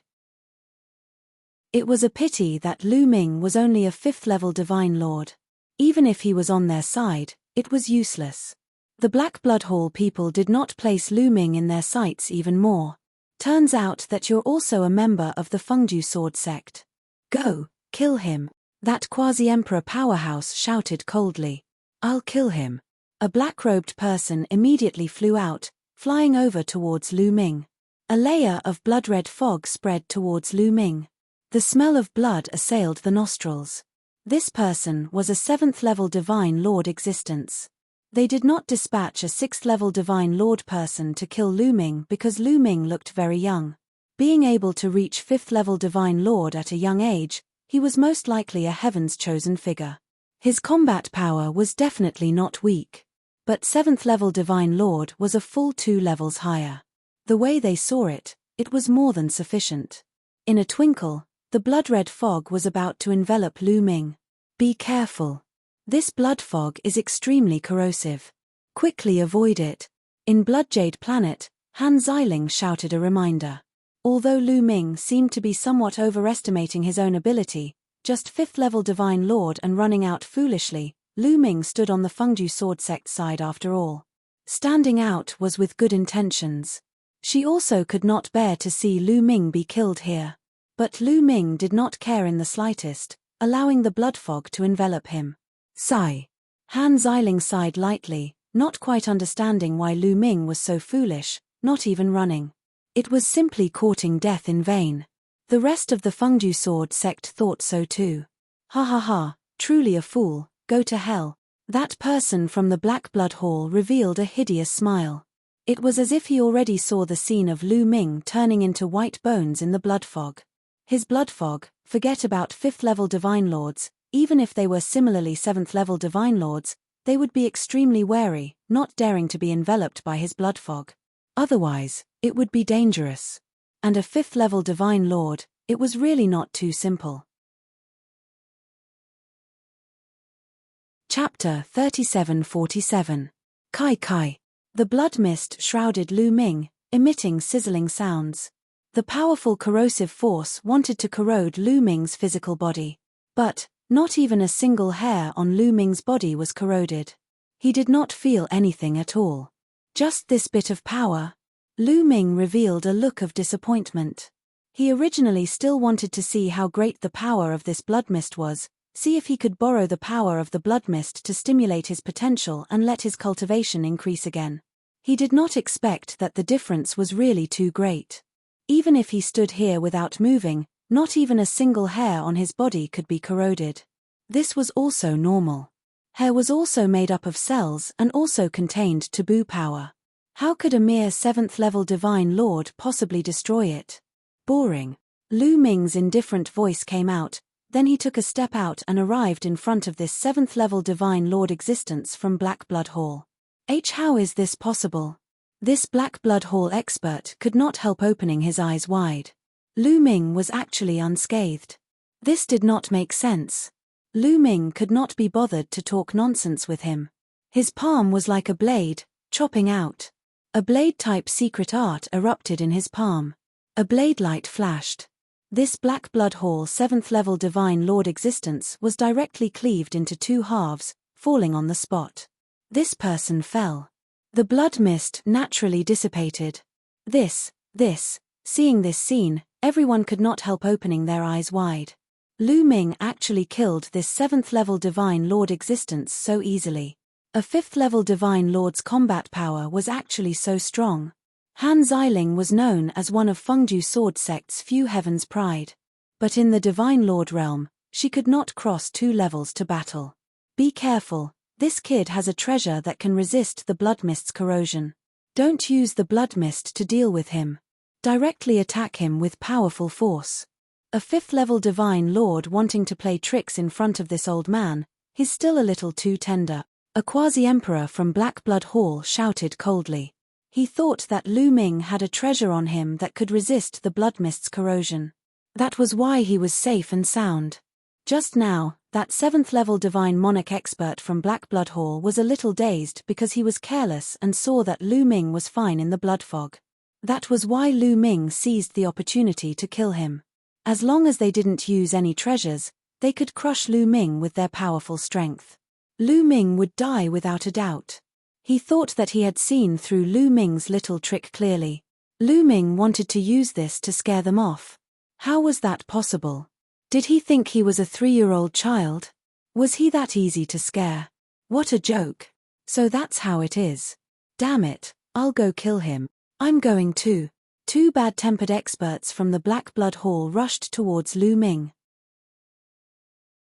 It was a pity that Lu Ming was only a 5th-level Divine Lord. Even if he was on their side, it was useless. The Black Blood Hall people did not place Lu Ming in their sights even more. "Turns out that you're also a member of the Fengju Sword Sect. Go, kill him," that quasi-emperor powerhouse shouted coldly. "I'll kill him." A black-robed person immediately flew out, flying over towards Lu Ming. A layer of blood-red fog spread towards Lu Ming. The smell of blood assailed the nostrils. This person was a 7th-level Divine Lord existence. They did not dispatch a 6th-level Divine Lord person to kill Lu Ming because Lu Ming looked very young. Being able to reach 5th-level Divine Lord at a young age, he was most likely a Heaven's chosen figure. His combat power was definitely not weak. But 7th-level Divine Lord was a full 2 levels higher. The way they saw it, it was more than sufficient. In a twinkle, the blood-red fog was about to envelop Lu Ming. "Be careful. This blood fog is extremely corrosive. Quickly avoid it." In Bloodjade Planet, Han Xiling shouted a reminder. Although Lu Ming seemed to be somewhat overestimating his own ability, just 5th-level Divine Lord and running out foolishly, Lu Ming stood on the Fengju Sword Sect side after all. Standing out was with good intentions. She also could not bear to see Lu Ming be killed here. But Lu Ming did not care in the slightest, allowing the blood fog to envelop him. Sigh. Han Xiling sighed lightly, not quite understanding why Lu Ming was so foolish, not even running. It was simply courting death in vain. The rest of the Fengju Sword Sect thought so too. "Ha ha ha, truly a fool, go to hell." That person from the Black Blood Hall revealed a hideous smile. It was as if he already saw the scene of Lu Ming turning into white bones in the blood fog. His blood fog, forget about 5th-level Divine Lords, even if they were similarly 7th-level Divine Lords, they would be extremely wary, not daring to be enveloped by his blood fog. Otherwise, it would be dangerous. And a 5th-level Divine Lord, it was really not too simple. Chapter 3747. Kai Kai. The blood mist shrouded Lu Ming, emitting sizzling sounds. The powerful corrosive force wanted to corrode Lu Ming's physical body. But, not even a single hair on Lu Ming's body was corroded. He did not feel anything at all. Just this bit of power? Lu Ming revealed a look of disappointment. He originally still wanted to see how great the power of this blood mist was, see if he could borrow the power of the blood mist to stimulate his potential and let his cultivation increase again. He did not expect that the difference was really too great. Even if he stood here without moving, not even a single hair on his body could be corroded. This was also normal. Hair was also made up of cells and also contained taboo power. How could a mere 7th-level Divine Lord possibly destroy it? Boring. Lu Ming's indifferent voice came out, then he took a step out and arrived in front of this 7th-level Divine Lord existence from Black Blood Hall. How is this possible? This Black Blood Hall expert could not help opening his eyes wide. Lu Ming was actually unscathed. This did not make sense. Lu Ming could not be bothered to talk nonsense with him. His palm was like a blade, chopping out. A blade-type secret art erupted in his palm. A blade light flashed. This Black Blood Hall 7th-level Divine Lord existence was directly cleaved into 2 halves, falling on the spot. This person fell. The blood mist naturally dissipated. Seeing this scene, everyone could not help opening their eyes wide. Lu Ming actually killed this 7th-level Divine Lord existence so easily. A 5th-level Divine Lord's combat power was actually so strong. Han Xiling was known as one of Fengju Sword Sect's few Heaven's Pride. But in the Divine Lord realm, she could not cross 2 levels to battle. Be careful, This kid has a treasure that can resist the blood mist's corrosion. Don't use the blood mist to deal with him. Directly attack him with powerful force. A 5th-level divine lord wanting to play tricks in front of this old man, he's still a little too tender. A quasi-emperor from Black Blood Hall shouted coldly. He thought that Lu Ming had a treasure on him that could resist the blood mist's corrosion. That was why he was safe and sound. Just now, that 7th-level divine monarch expert from Black Blood Hall was a little dazed because he was careless and saw that Lu Ming was fine in the blood fog. That was why Lu Ming seized the opportunity to kill him. As long as they didn't use any treasures, they could crush Lu Ming with their powerful strength. Lu Ming would die without a doubt. He thought that he had seen through Lu Ming's little trick clearly. Lu Ming wanted to use this to scare them off. How was that possible? Did he think he was a 3-year-old child? Was he that easy to scare? What a joke. So that's how it is. Damn it, I'll go kill him. I'm going too. 2 bad-tempered experts from the Black Blood Hall rushed towards Lu Ming.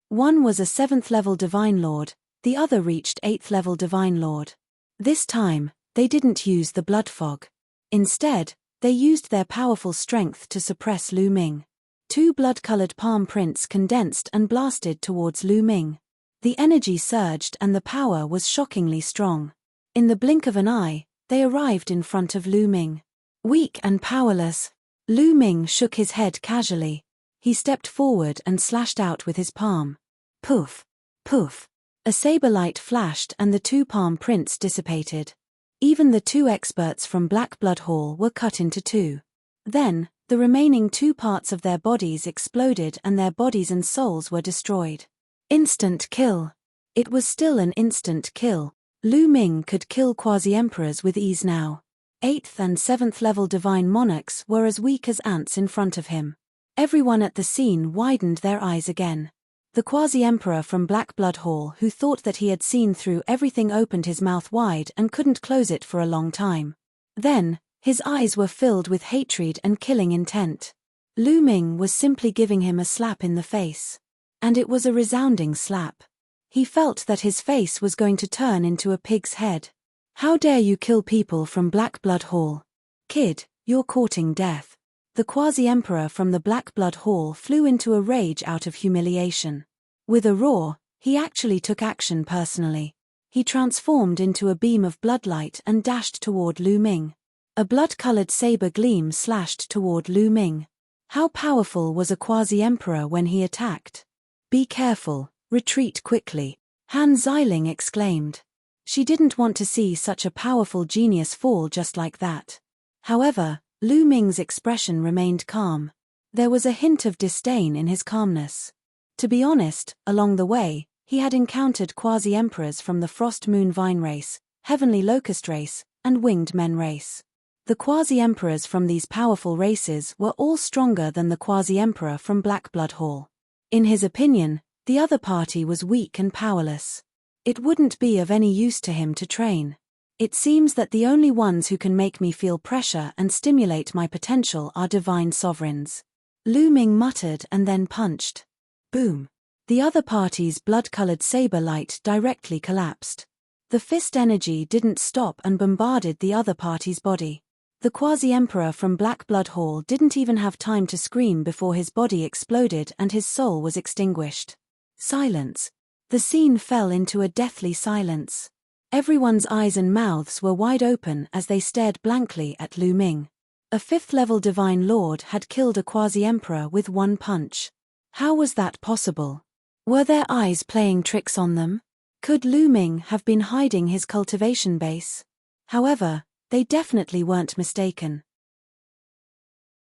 One was a 7th-level Divine Lord, the other reached 8th-level Divine Lord. This time, they didn't use the blood fog. Instead, they used their powerful strength to suppress Lu Ming. 2 blood-colored palm prints condensed and blasted towards Lu Ming. The energy surged and the power was shockingly strong. In the blink of an eye, they arrived in front of Lu Ming. Weak and powerless, Lu Ming shook his head casually. He stepped forward and slashed out with his palm. Poof! Poof! A saber light flashed and the 2 palm prints dissipated. Even the 2 experts from Black Blood Hall were cut into 2. Then, the remaining 2 parts of their bodies exploded and their bodies and souls were destroyed. Instant kill. It was still an instant kill. Lu Ming could kill quasi-emperors with ease now. 8th and 7th level divine monarchs were as weak as ants in front of him. Everyone at the scene widened their eyes again. The quasi-emperor from Black Blood Hall who thought that he had seen through everything opened his mouth wide and couldn't close it for a long time. Then, his eyes were filled with hatred and killing intent. Lu Ming was simply giving him a slap in the face. And it was a resounding slap. He felt that his face was going to turn into a pig's head. How dare you kill people from Black Blood Hall? Kid, you're courting death. The quasi-emperor from the Black Blood Hall flew into a rage out of humiliation. With a roar, he actually took action personally. He transformed into a beam of bloodlight and dashed toward Lu Ming. A blood-colored saber gleam slashed toward Lu Ming. How powerful was a quasi-emperor when he attacked? Be careful, retreat quickly, Han Xiling exclaimed. She didn't want to see such a powerful genius fall just like that. However, Lu Ming's expression remained calm. There was a hint of disdain in his calmness. To be honest, along the way, he had encountered quasi-emperors from the Frost Moon Vine race, Heavenly Locust race, and Winged Men race. The quasi-emperors from these powerful races were all stronger than the quasi-emperor from Black Blood Hall. In his opinion, the other party was weak and powerless. It wouldn't be of any use to him to train. It seems that the only ones who can make me feel pressure and stimulate my potential are divine sovereigns. Lu Ming muttered and then punched. Boom. The other party's blood-colored saber light directly collapsed. The fist energy didn't stop and bombarded the other party's body. The quasi-emperor from Black Blood Hall didn't even have time to scream before his body exploded and his soul was extinguished. Silence. The scene fell into a deathly silence. Everyone's eyes and mouths were wide open as they stared blankly at Lu Ming. A 5th-level divine lord had killed a quasi-emperor with one punch. How was that possible? Were their eyes playing tricks on them? Could Lu Ming have been hiding his cultivation base? However, they definitely weren't mistaken.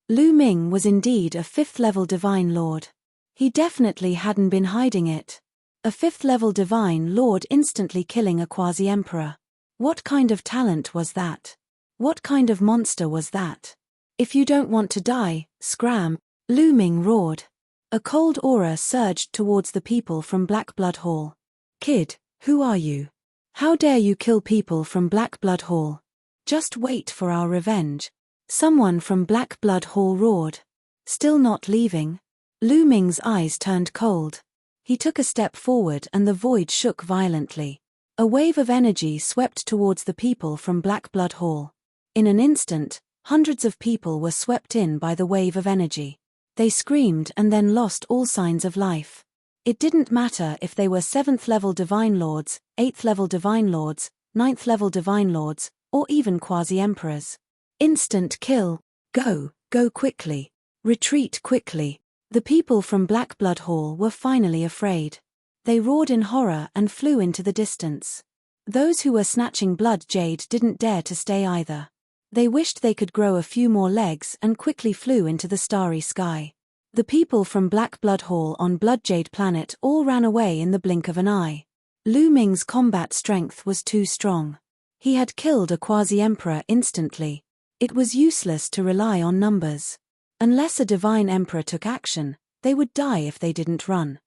Lu Ming was indeed a 5th-level divine lord. He definitely hadn't been hiding it. A 5th-level divine lord instantly killing a quasi-emperor. What kind of talent was that? What kind of monster was that? If you don't want to die, scram, Lu Ming roared. A cold aura surged towards the people from Black Blood Hall. Kid, who are you? How dare you kill people from Black Blood Hall? Just wait for our revenge. Someone from Black Blood Hall roared. Still not leaving? Lu Ming's eyes turned cold. He took a step forward and the void shook violently. A wave of energy swept towards the people from Black Blood Hall. In an instant, hundreds of people were swept in by the wave of energy. They screamed and then lost all signs of life. It didn't matter if they were 7th level Divine Lords, 8th level Divine Lords, 9th level Divine Lords, or even quasi-emperors. Instant kill. Go quickly. Retreat quickly. The people from Black Blood Hall were finally afraid. They roared in horror and flew into the distance. Those who were snatching blood jade didn't dare to stay either. They wished they could grow a few more legs and quickly flew into the starry sky. The people from Black Blood Hall on Bloodjade Planet all ran away in the blink of an eye. Lu Ming's combat strength was too strong. He had killed a quasi-emperor instantly. It was useless to rely on numbers. Unless a divine emperor took action, they would die if they didn't run.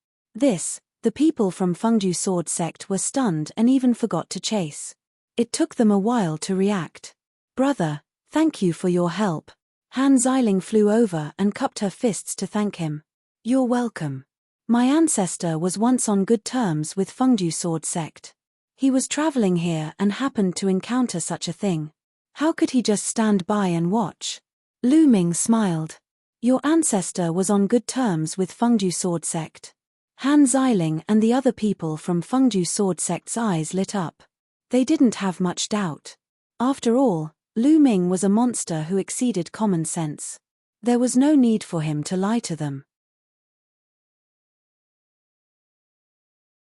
The people from Fengdu Sword Sect were stunned and even forgot to chase. It took them a while to react. Brother, thank you for your help. Han Xiling flew over and cupped her fists to thank him. You're welcome. My ancestor was once on good terms with Fengdu Sword Sect. He was traveling here and happened to encounter such a thing. How could he just stand by and watch? Lu Ming smiled. Your ancestor was on good terms with Fengdu Sword Sect. Han Xiling and the other people from Fengdu Sword Sect's eyes lit up. They didn't have much doubt. After all, Lu Ming was a monster who exceeded common sense. There was no need for him to lie to them.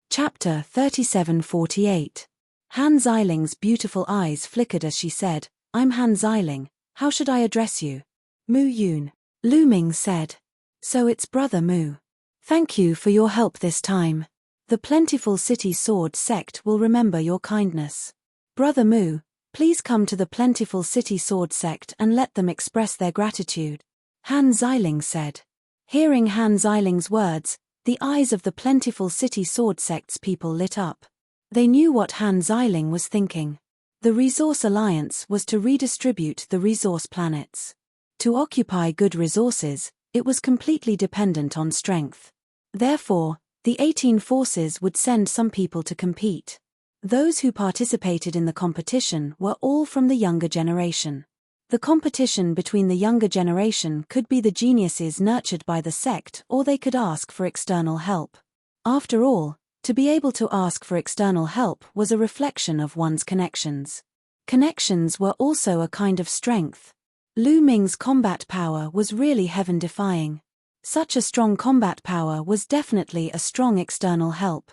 Chapter 3748. Han Xiling's beautiful eyes flickered as she said, I'm Han Xiling, how should I address you? Mu Yun. Lu Ming said. So it's Brother Mu. Thank you for your help this time. The Plentiful City Sword Sect will remember your kindness. Brother Mu, please come to the Plentiful City Sword Sect and let them express their gratitude. Han Xiling said. Hearing Han Xiling's words, the eyes of the Plentiful City Sword Sect's people lit up. They knew what Han Xiling was thinking. The Resource Alliance was to redistribute the resource planets. To occupy good resources, it was completely dependent on strength. Therefore, the 18 forces would send some people to compete. Those who participated in the competition were all from the younger generation. The competition between the younger generation could be the geniuses nurtured by the sect, or they could ask for external help. After all, to be able to ask for external help was a reflection of one's connections. Connections were also a kind of strength. Lu Ming's combat power was really heaven-defying. Such a strong combat power was definitely a strong external help.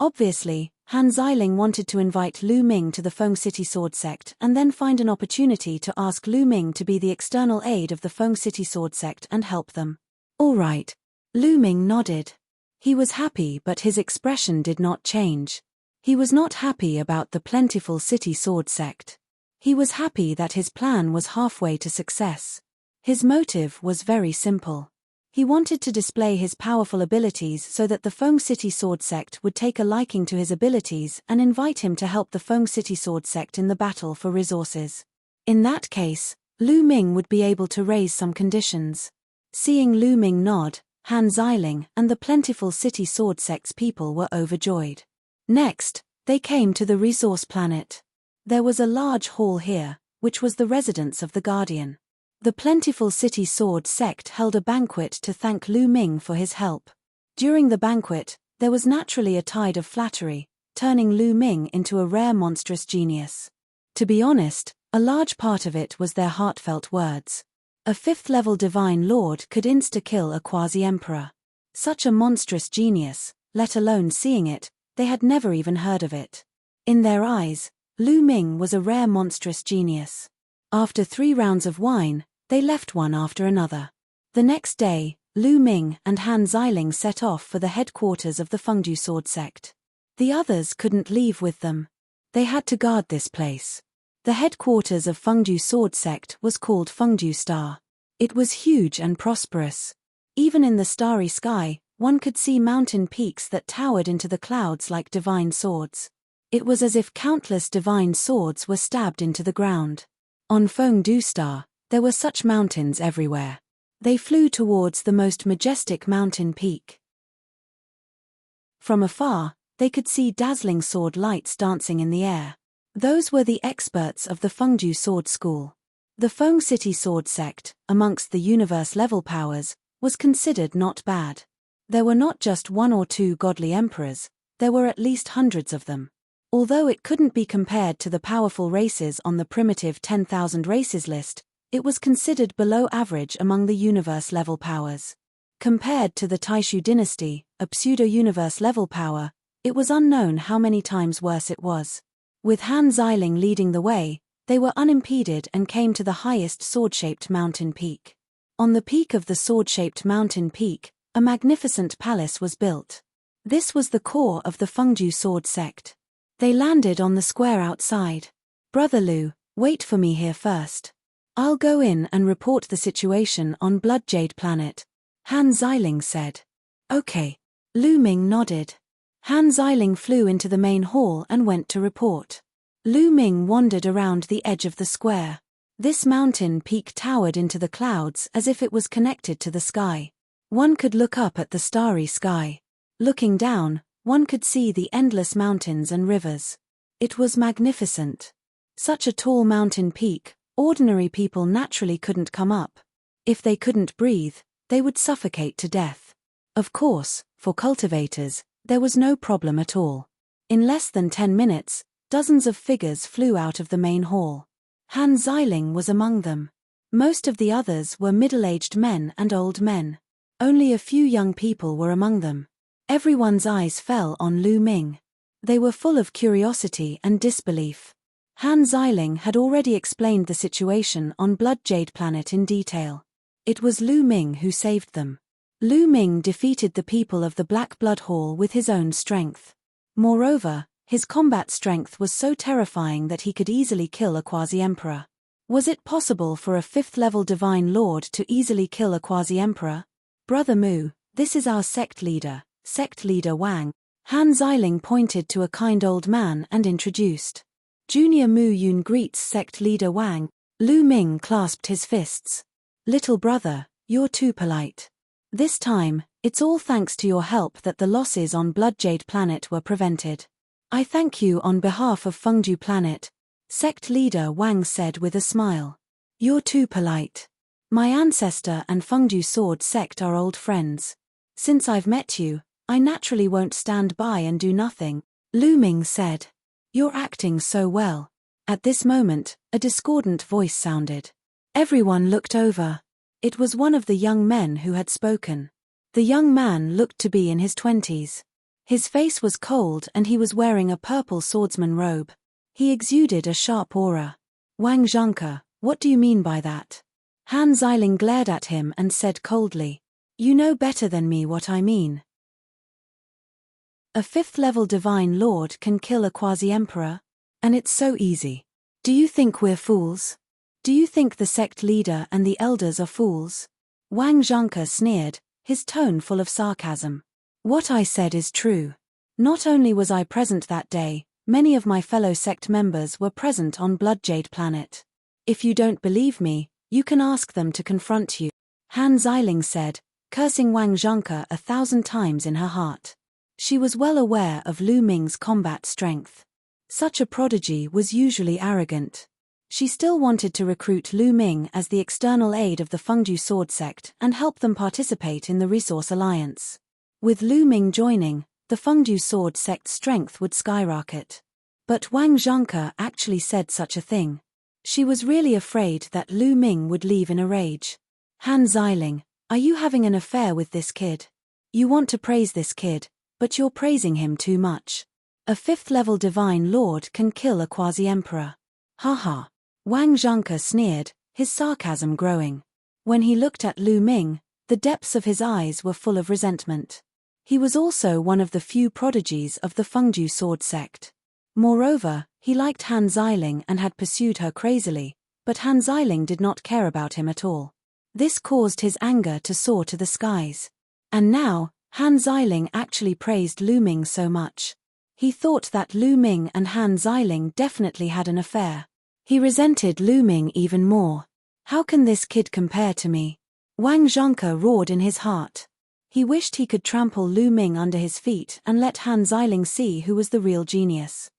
Obviously, Han Xiling wanted to invite Lu Ming to the Feng City Sword Sect and then find an opportunity to ask Lu Ming to be the external aid of the Feng City Sword Sect and help them. All right. Lu Ming nodded. He was happy, but his expression did not change. He was not happy about the Plentiful City Sword Sect. He was happy that his plan was halfway to success. His motive was very simple. He wanted to display his powerful abilities so that the Feng City Sword Sect would take a liking to his abilities and invite him to help the Feng City Sword Sect in the battle for resources. In that case, Lu Ming would be able to raise some conditions. Seeing Lu Ming nod, Han Xiling and the Plentiful City Sword Sect's people were overjoyed. Next, they came to the resource planet. There was a large hall here, which was the residence of the Guardian. The Plentiful City Sword Sect held a banquet to thank Lu Ming for his help. During the banquet, there was naturally a tide of flattery, turning Lu Ming into a rare monstrous genius. To be honest, a large part of it was their heartfelt words. A 5th-level Divine Lord could insta-kill a quasi-emperor. Such a monstrous genius, let alone seeing it, they had never even heard of it. In their eyes, Lu Ming was a rare monstrous genius. After 3 rounds of wine, they left one after another. The next day, Lu Ming and Han Xiling set off for the headquarters of the Fengdu Sword Sect. The others couldn't leave with them. They had to guard this place. The headquarters of Fengdu Sword Sect was called Fengdu Star. It was huge and prosperous. Even in the starry sky, one could see mountain peaks that towered into the clouds like divine swords. It was as if countless divine swords were stabbed into the ground. On Fengdu Star, there were such mountains everywhere. They flew towards the most majestic mountain peak. From afar, they could see dazzling sword lights dancing in the air. Those were the experts of the Fengju sword school. The Feng City sword sect, amongst the universe-level powers, was considered not bad. There were not just one or two godly emperors, there were at least hundreds of them. Although it couldn't be compared to the powerful races on the primitive 10,000 races list, it was considered below average among the universe-level powers. Compared to the Taishu dynasty, a pseudo-universe-level power, it was unknown how many times worse it was. With Han Xiling leading the way, they were unimpeded and came to the highest sword-shaped mountain peak. On the peak of the sword-shaped mountain peak, a magnificent palace was built. This was the core of the Fengju sword sect. They landed on the square outside. "Brother Lu, wait for me here first. I'll go in and report the situation on Blood Jade Planet," Han Xiling said. "Okay." Lu Ming nodded. Han Xiling flew into the main hall and went to report. Lu Ming wandered around the edge of the square. This mountain peak towered into the clouds as if it was connected to the sky. One could look up at the starry sky. Looking down, one could see the endless mountains and rivers. It was magnificent. Such a tall mountain peak, ordinary people naturally couldn't come up. If they couldn't breathe, they would suffocate to death. Of course, for cultivators, there was no problem at all. In less than 10 minutes, dozens of figures flew out of the main hall. Han Xiling was among them. Most of the others were middle-aged men and old men. Only a few young people were among them. Everyone's eyes fell on Lu Ming. They were full of curiosity and disbelief. Han Xiling had already explained the situation on Blood Jade Planet in detail. It was Lu Ming who saved them. Lu Ming defeated the people of the Black Blood Hall with his own strength. Moreover, his combat strength was so terrifying that he could easily kill a quasi-emperor. Was it possible for a 5th-level divine lord to easily kill a quasi-emperor? "Brother Mu, this is our sect leader Wang." Han Xiling pointed to a kind old man and introduced. "Junior Mu Yun greets sect leader Wang." Lu Ming clasped his fists. "Little brother, you're too polite. This time, it's all thanks to your help that the losses on Blood Jade Planet were prevented. I thank you on behalf of Fengju Planet," sect leader Wang said with a smile. "You're too polite. My ancestor and Fengju Sword Sect are old friends. Since I've met you, I naturally won't stand by and do nothing," Lu Ming said. "You're acting so well." At this moment, a discordant voice sounded. Everyone looked over. It was one of the young men who had spoken. The young man looked to be in his 20s. His face was cold and he was wearing a purple swordsman robe. He exuded a sharp aura. "Wang Zhangke, what do you mean by that?" Han Xiling glared at him and said coldly. "You know better than me what I mean. A 5th-level divine lord can kill a quasi-emperor? And it's so easy. Do you think we're fools? Do you think the sect leader and the elders are fools?" Wang Zhangke sneered, his tone full of sarcasm. "What I said is true. Not only was I present that day, many of my fellow sect members were present on Blood Jade Planet. If you don't believe me, you can ask them to confront you," Han Xiling said, cursing Wang Zhangke 1,000 times in her heart. She was well aware of Lu Ming's combat strength. Such a prodigy was usually arrogant. She still wanted to recruit Lu Ming as the external aid of the Fengju Sword Sect and help them participate in the Resource Alliance. With Lu Ming joining, the Fengju Sword Sect's strength would skyrocket. But Wang Zhangke actually said such a thing. She was really afraid that Lu Ming would leave in a rage. "Han Xiling, are you having an affair with this kid? You want to praise this kid, but you're praising him too much. A 5th-level divine lord can kill a quasi-emperor." "Ha." Wang Zhangke sneered, his sarcasm growing. When he looked at Lu Ming, the depths of his eyes were full of resentment. He was also one of the few prodigies of the Fengju Sword Sect. Moreover, he liked Han Xiling and had pursued her crazily, but Han Xiling did not care about him at all. This caused his anger to soar to the skies. And now, Han Xiling actually praised Lu Ming so much. He thought that Lu Ming and Han Xiling definitely had an affair. He resented Lu Ming even more. "How can this kid compare to me?" Wang Zhangke roared in his heart. He wished he could trample Lu Ming under his feet and let Han Xiling see who was the real genius.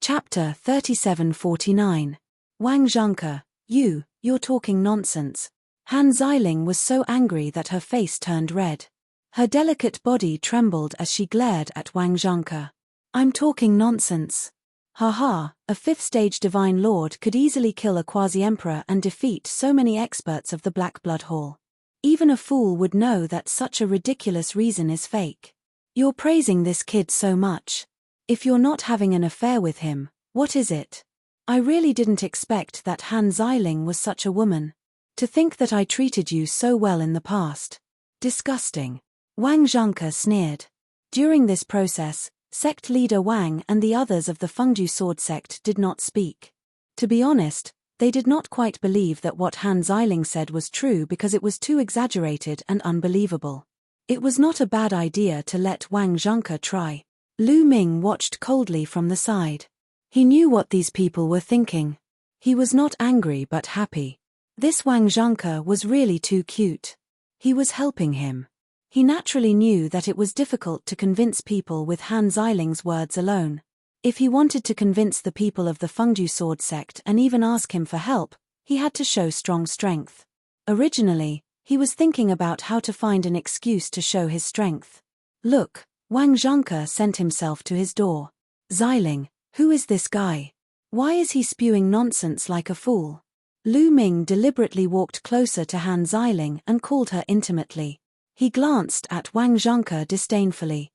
Chapter 3749. Wang Zhangke, you're talking nonsense. Han Xiling was so angry that her face turned red. Her delicate body trembled as she glared at Wang Zhangke. I'm talking nonsense. Ha, a fifth-stage Divine Lord could easily kill a quasi-emperor and defeat so many experts of the Black Blood Hall. Even a fool would know that such a ridiculous reason is fake. You're praising this kid so much. If you're not having an affair with him, what is it? I really didn't expect that Han Xiling was such a woman. To think that I treated you so well in the past. Disgusting. Wang Zhangke sneered. During this process, sect leader Wang and the others of the Fengju sword sect did not speak. To be honest, they did not quite believe that what Han Xiling said was true because it was too exaggerated and unbelievable. It was not a bad idea to let Wang Zhangke try. Lu Ming watched coldly from the side. He knew what these people were thinking. He was not angry but happy. This Wang Zhangke was really too cute. He was helping him. He naturally knew that it was difficult to convince people with Han Xiling's words alone. If he wanted to convince the people of the Fengju sword sect and even ask him for help, he had to show strong strength. Originally, he was thinking about how to find an excuse to show his strength. Look, Wang Zhangke sent himself to his door. Xiling, who is this guy? Why is he spewing nonsense like a fool? Lu Ming deliberately walked closer to Han Xiling and called her intimately. He glanced at Wang Zhangke disdainfully.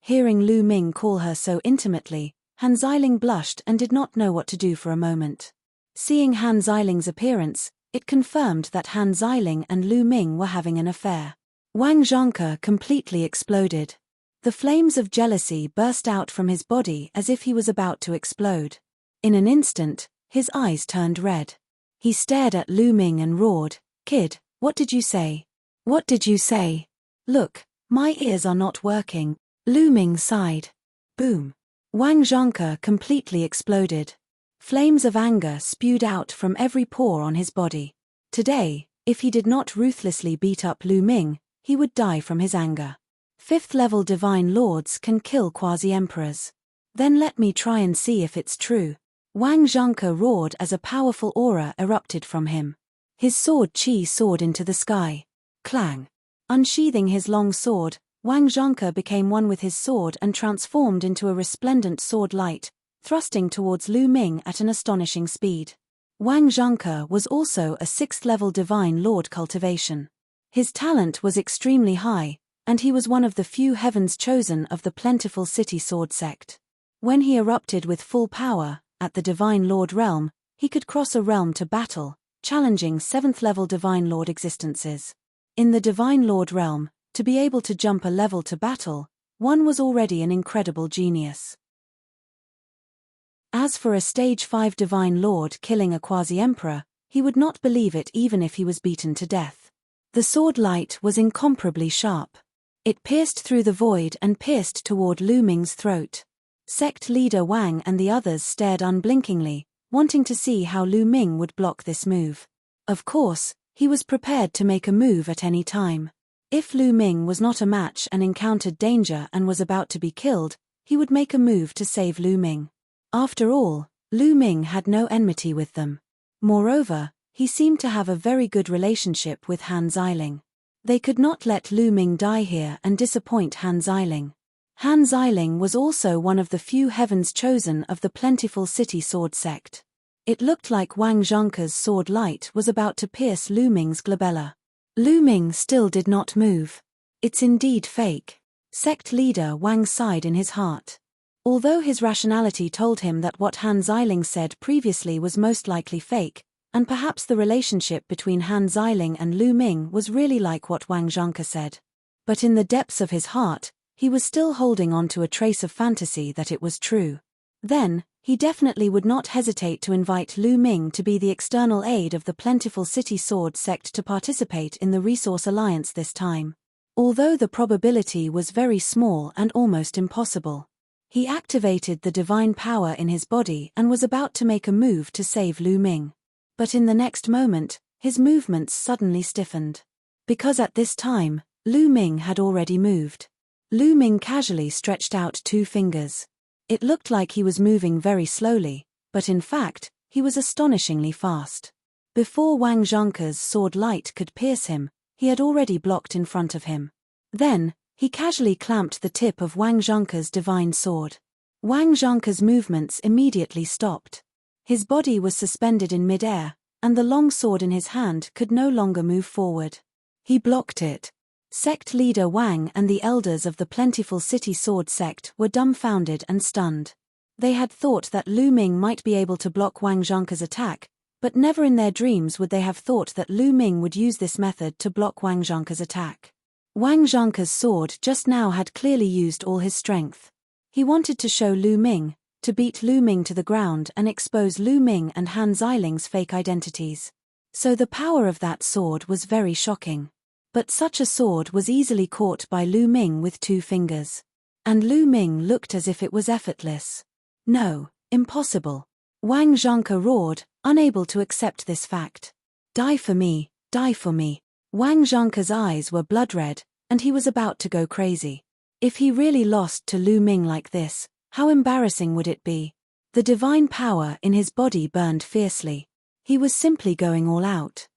Hearing Lu Ming call her so intimately, Han Xiling blushed and did not know what to do for a moment. Seeing Han Xiling's appearance, it confirmed that Han Xiling and Lu Ming were having an affair. Wang Zhangke completely exploded. The flames of jealousy burst out from his body as if he was about to explode. In an instant, his eyes turned red. He stared at Lu Ming and roared, "Kid, what did you say? What did you say? Look, my ears are not working." Lu Ming sighed. Boom. Wang Zhangke completely exploded. Flames of anger spewed out from every pore on his body. Today, if he did not ruthlessly beat up Lu Ming, he would die from his anger. Fifth-level Divine Lords can kill quasi-emperors. Then let me try and see if it's true. Wang Zhangke roared as a powerful aura erupted from him. His sword Qi soared into the sky. Clang. Unsheathing his long sword, Wang Zhangke became one with his sword and transformed into a resplendent sword light, thrusting towards Lu Ming at an astonishing speed. Wang Zhangke was also a sixth-level Divine Lord cultivation. His talent was extremely high, and he was one of the few heavens chosen of the plentiful city sword sect. When he erupted with full power, at the Divine Lord realm, he could cross a realm to battle, challenging seventh-level Divine Lord existences. In the Divine Lord realm, to be able to jump a level to battle, one was already an incredible genius. As for a Stage 5 Divine Lord killing a quasi-emperor, he would not believe it even if he was beaten to death. The sword light was incomparably sharp. It pierced through the void and pierced toward Lu Ming's throat. Sect leader Wang and the others stared unblinkingly, wanting to see how Lu Ming would block this move. Of course, he was prepared to make a move at any time. If Lu Ming was not a match and encountered danger and was about to be killed, he would make a move to save Lu Ming. After all, Lu Ming had no enmity with them. Moreover, he seemed to have a very good relationship with Han Xiling. They could not let Lu Ming die here and disappoint Han Xiling. Han Xiling was also one of the few heavens chosen of the plentiful city sword sect. It looked like Wang Zhangke's sword light was about to pierce Lu Ming's glabella. Lu Ming still did not move. It's indeed fake. Sect leader Wang sighed in his heart. Although his rationality told him that what Han Xiling said previously was most likely fake, and perhaps the relationship between Han Xiling and Lu Ming was really like what Wang Zhangke said. But in the depths of his heart, he was still holding on to a trace of fantasy that it was true. Then, he definitely would not hesitate to invite Lu Ming to be the external aid of the plentiful city sword sect to participate in the Resource Alliance this time. Although the probability was very small and almost impossible. He activated the divine power in his body and was about to make a move to save Lu Ming. But in the next moment, His movements suddenly stiffened. Because at this time, Lu Ming had already moved. Lu Ming casually stretched out 2 fingers. It looked like he was moving very slowly, but in fact, he was astonishingly fast. Before Wang Zhongke's sword light could pierce him, he had already blocked in front of him. Then, he casually clamped the tip of Wang Zhongke's divine sword. Wang Zhongke's movements immediately stopped. His body was suspended in mid-air, and the long sword in his hand could no longer move forward. He blocked it. Sect leader Wang and the elders of the plentiful city sword sect were dumbfounded and stunned. They had thought that Lu Ming might be able to block Wang Zhongke's attack, but never in their dreams would they have thought that Lu Ming would use this method to block Wang Zhongke's attack. Wang Zhongke's sword just now had clearly used all his strength. He wanted to show Lu Ming, to beat Lu Ming to the ground and expose Lu Ming and Han Xiling's fake identities. So the power of that sword was very shocking. But such a sword was easily caught by Lu Ming with 2 fingers. And Lu Ming looked as if it was effortless. No, impossible. Wang Zhongke roared, unable to accept this fact. Die for me, die for me. Wang Zhongke's eyes were blood-red, and he was about to go crazy. If he really lost to Lu Ming like this, how embarrassing would it be? The divine power in his body burned fiercely. He was simply going all out.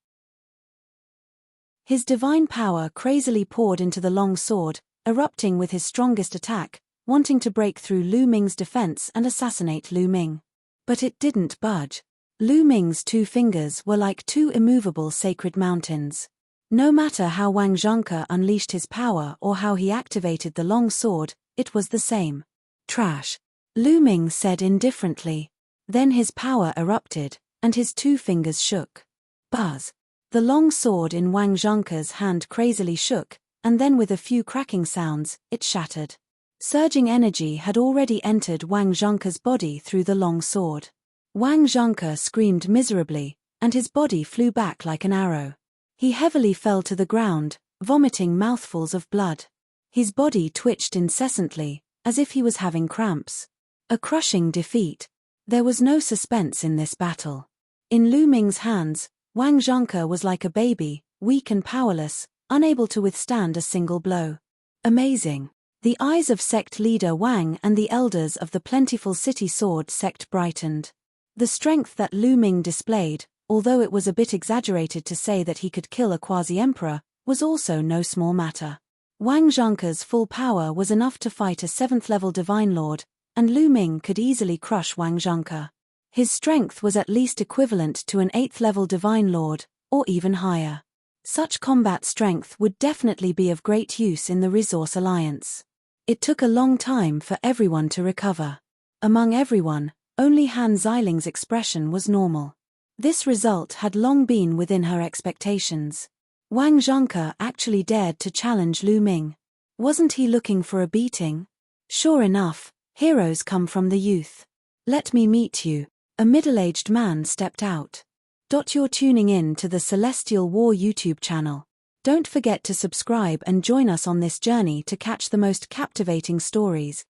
His divine power crazily poured into the long sword, erupting with his strongest attack, wanting to break through Lu Ming's defense and assassinate Lu Ming. But it didn't budge. Lu Ming's 2 fingers were like 2 immovable sacred mountains. No matter how Wang Zhongke unleashed his power or how he activated the long sword, it was the same. Trash. Lu Ming said indifferently. Then his power erupted, and his 2 fingers shook. Buzz. The long sword in Wang Zhongke's hand crazily shook, and then with a few cracking sounds, it shattered. Surging energy had already entered Wang Zhongke's body through the long sword. Wang Zhongke screamed miserably, and his body flew back like an arrow. He heavily fell to the ground, vomiting mouthfuls of blood. His body twitched incessantly, as if he was having cramps. A crushing defeat. There was no suspense in this battle. In Lu Ming's hands, Wang Zhongke was like a baby, weak and powerless, unable to withstand a single blow. Amazing. The eyes of sect leader Wang and the elders of the plentiful city sword sect brightened. The strength that Lu Ming displayed, although it was a bit exaggerated to say that he could kill a quasi-emperor, was also no small matter. Wang Zhongke's full power was enough to fight a 7th-level divine lord, and Lu Ming could easily crush Wang Zhongke. His strength was at least equivalent to an 8th-level divine lord, or even higher. Such combat strength would definitely be of great use in the Resource Alliance. It took a long time for everyone to recover. Among everyone, only Han Xiling's expression was normal. This result had long been within her expectations. Wang Zhongke actually dared to challenge Lu Ming. Wasn't he looking for a beating? Sure enough, heroes come from the youth. Let me meet you. A middle-aged man stepped out. You're tuning in to the Celestial War YouTube channel. Don't forget to subscribe and join us on this journey to catch the most captivating stories.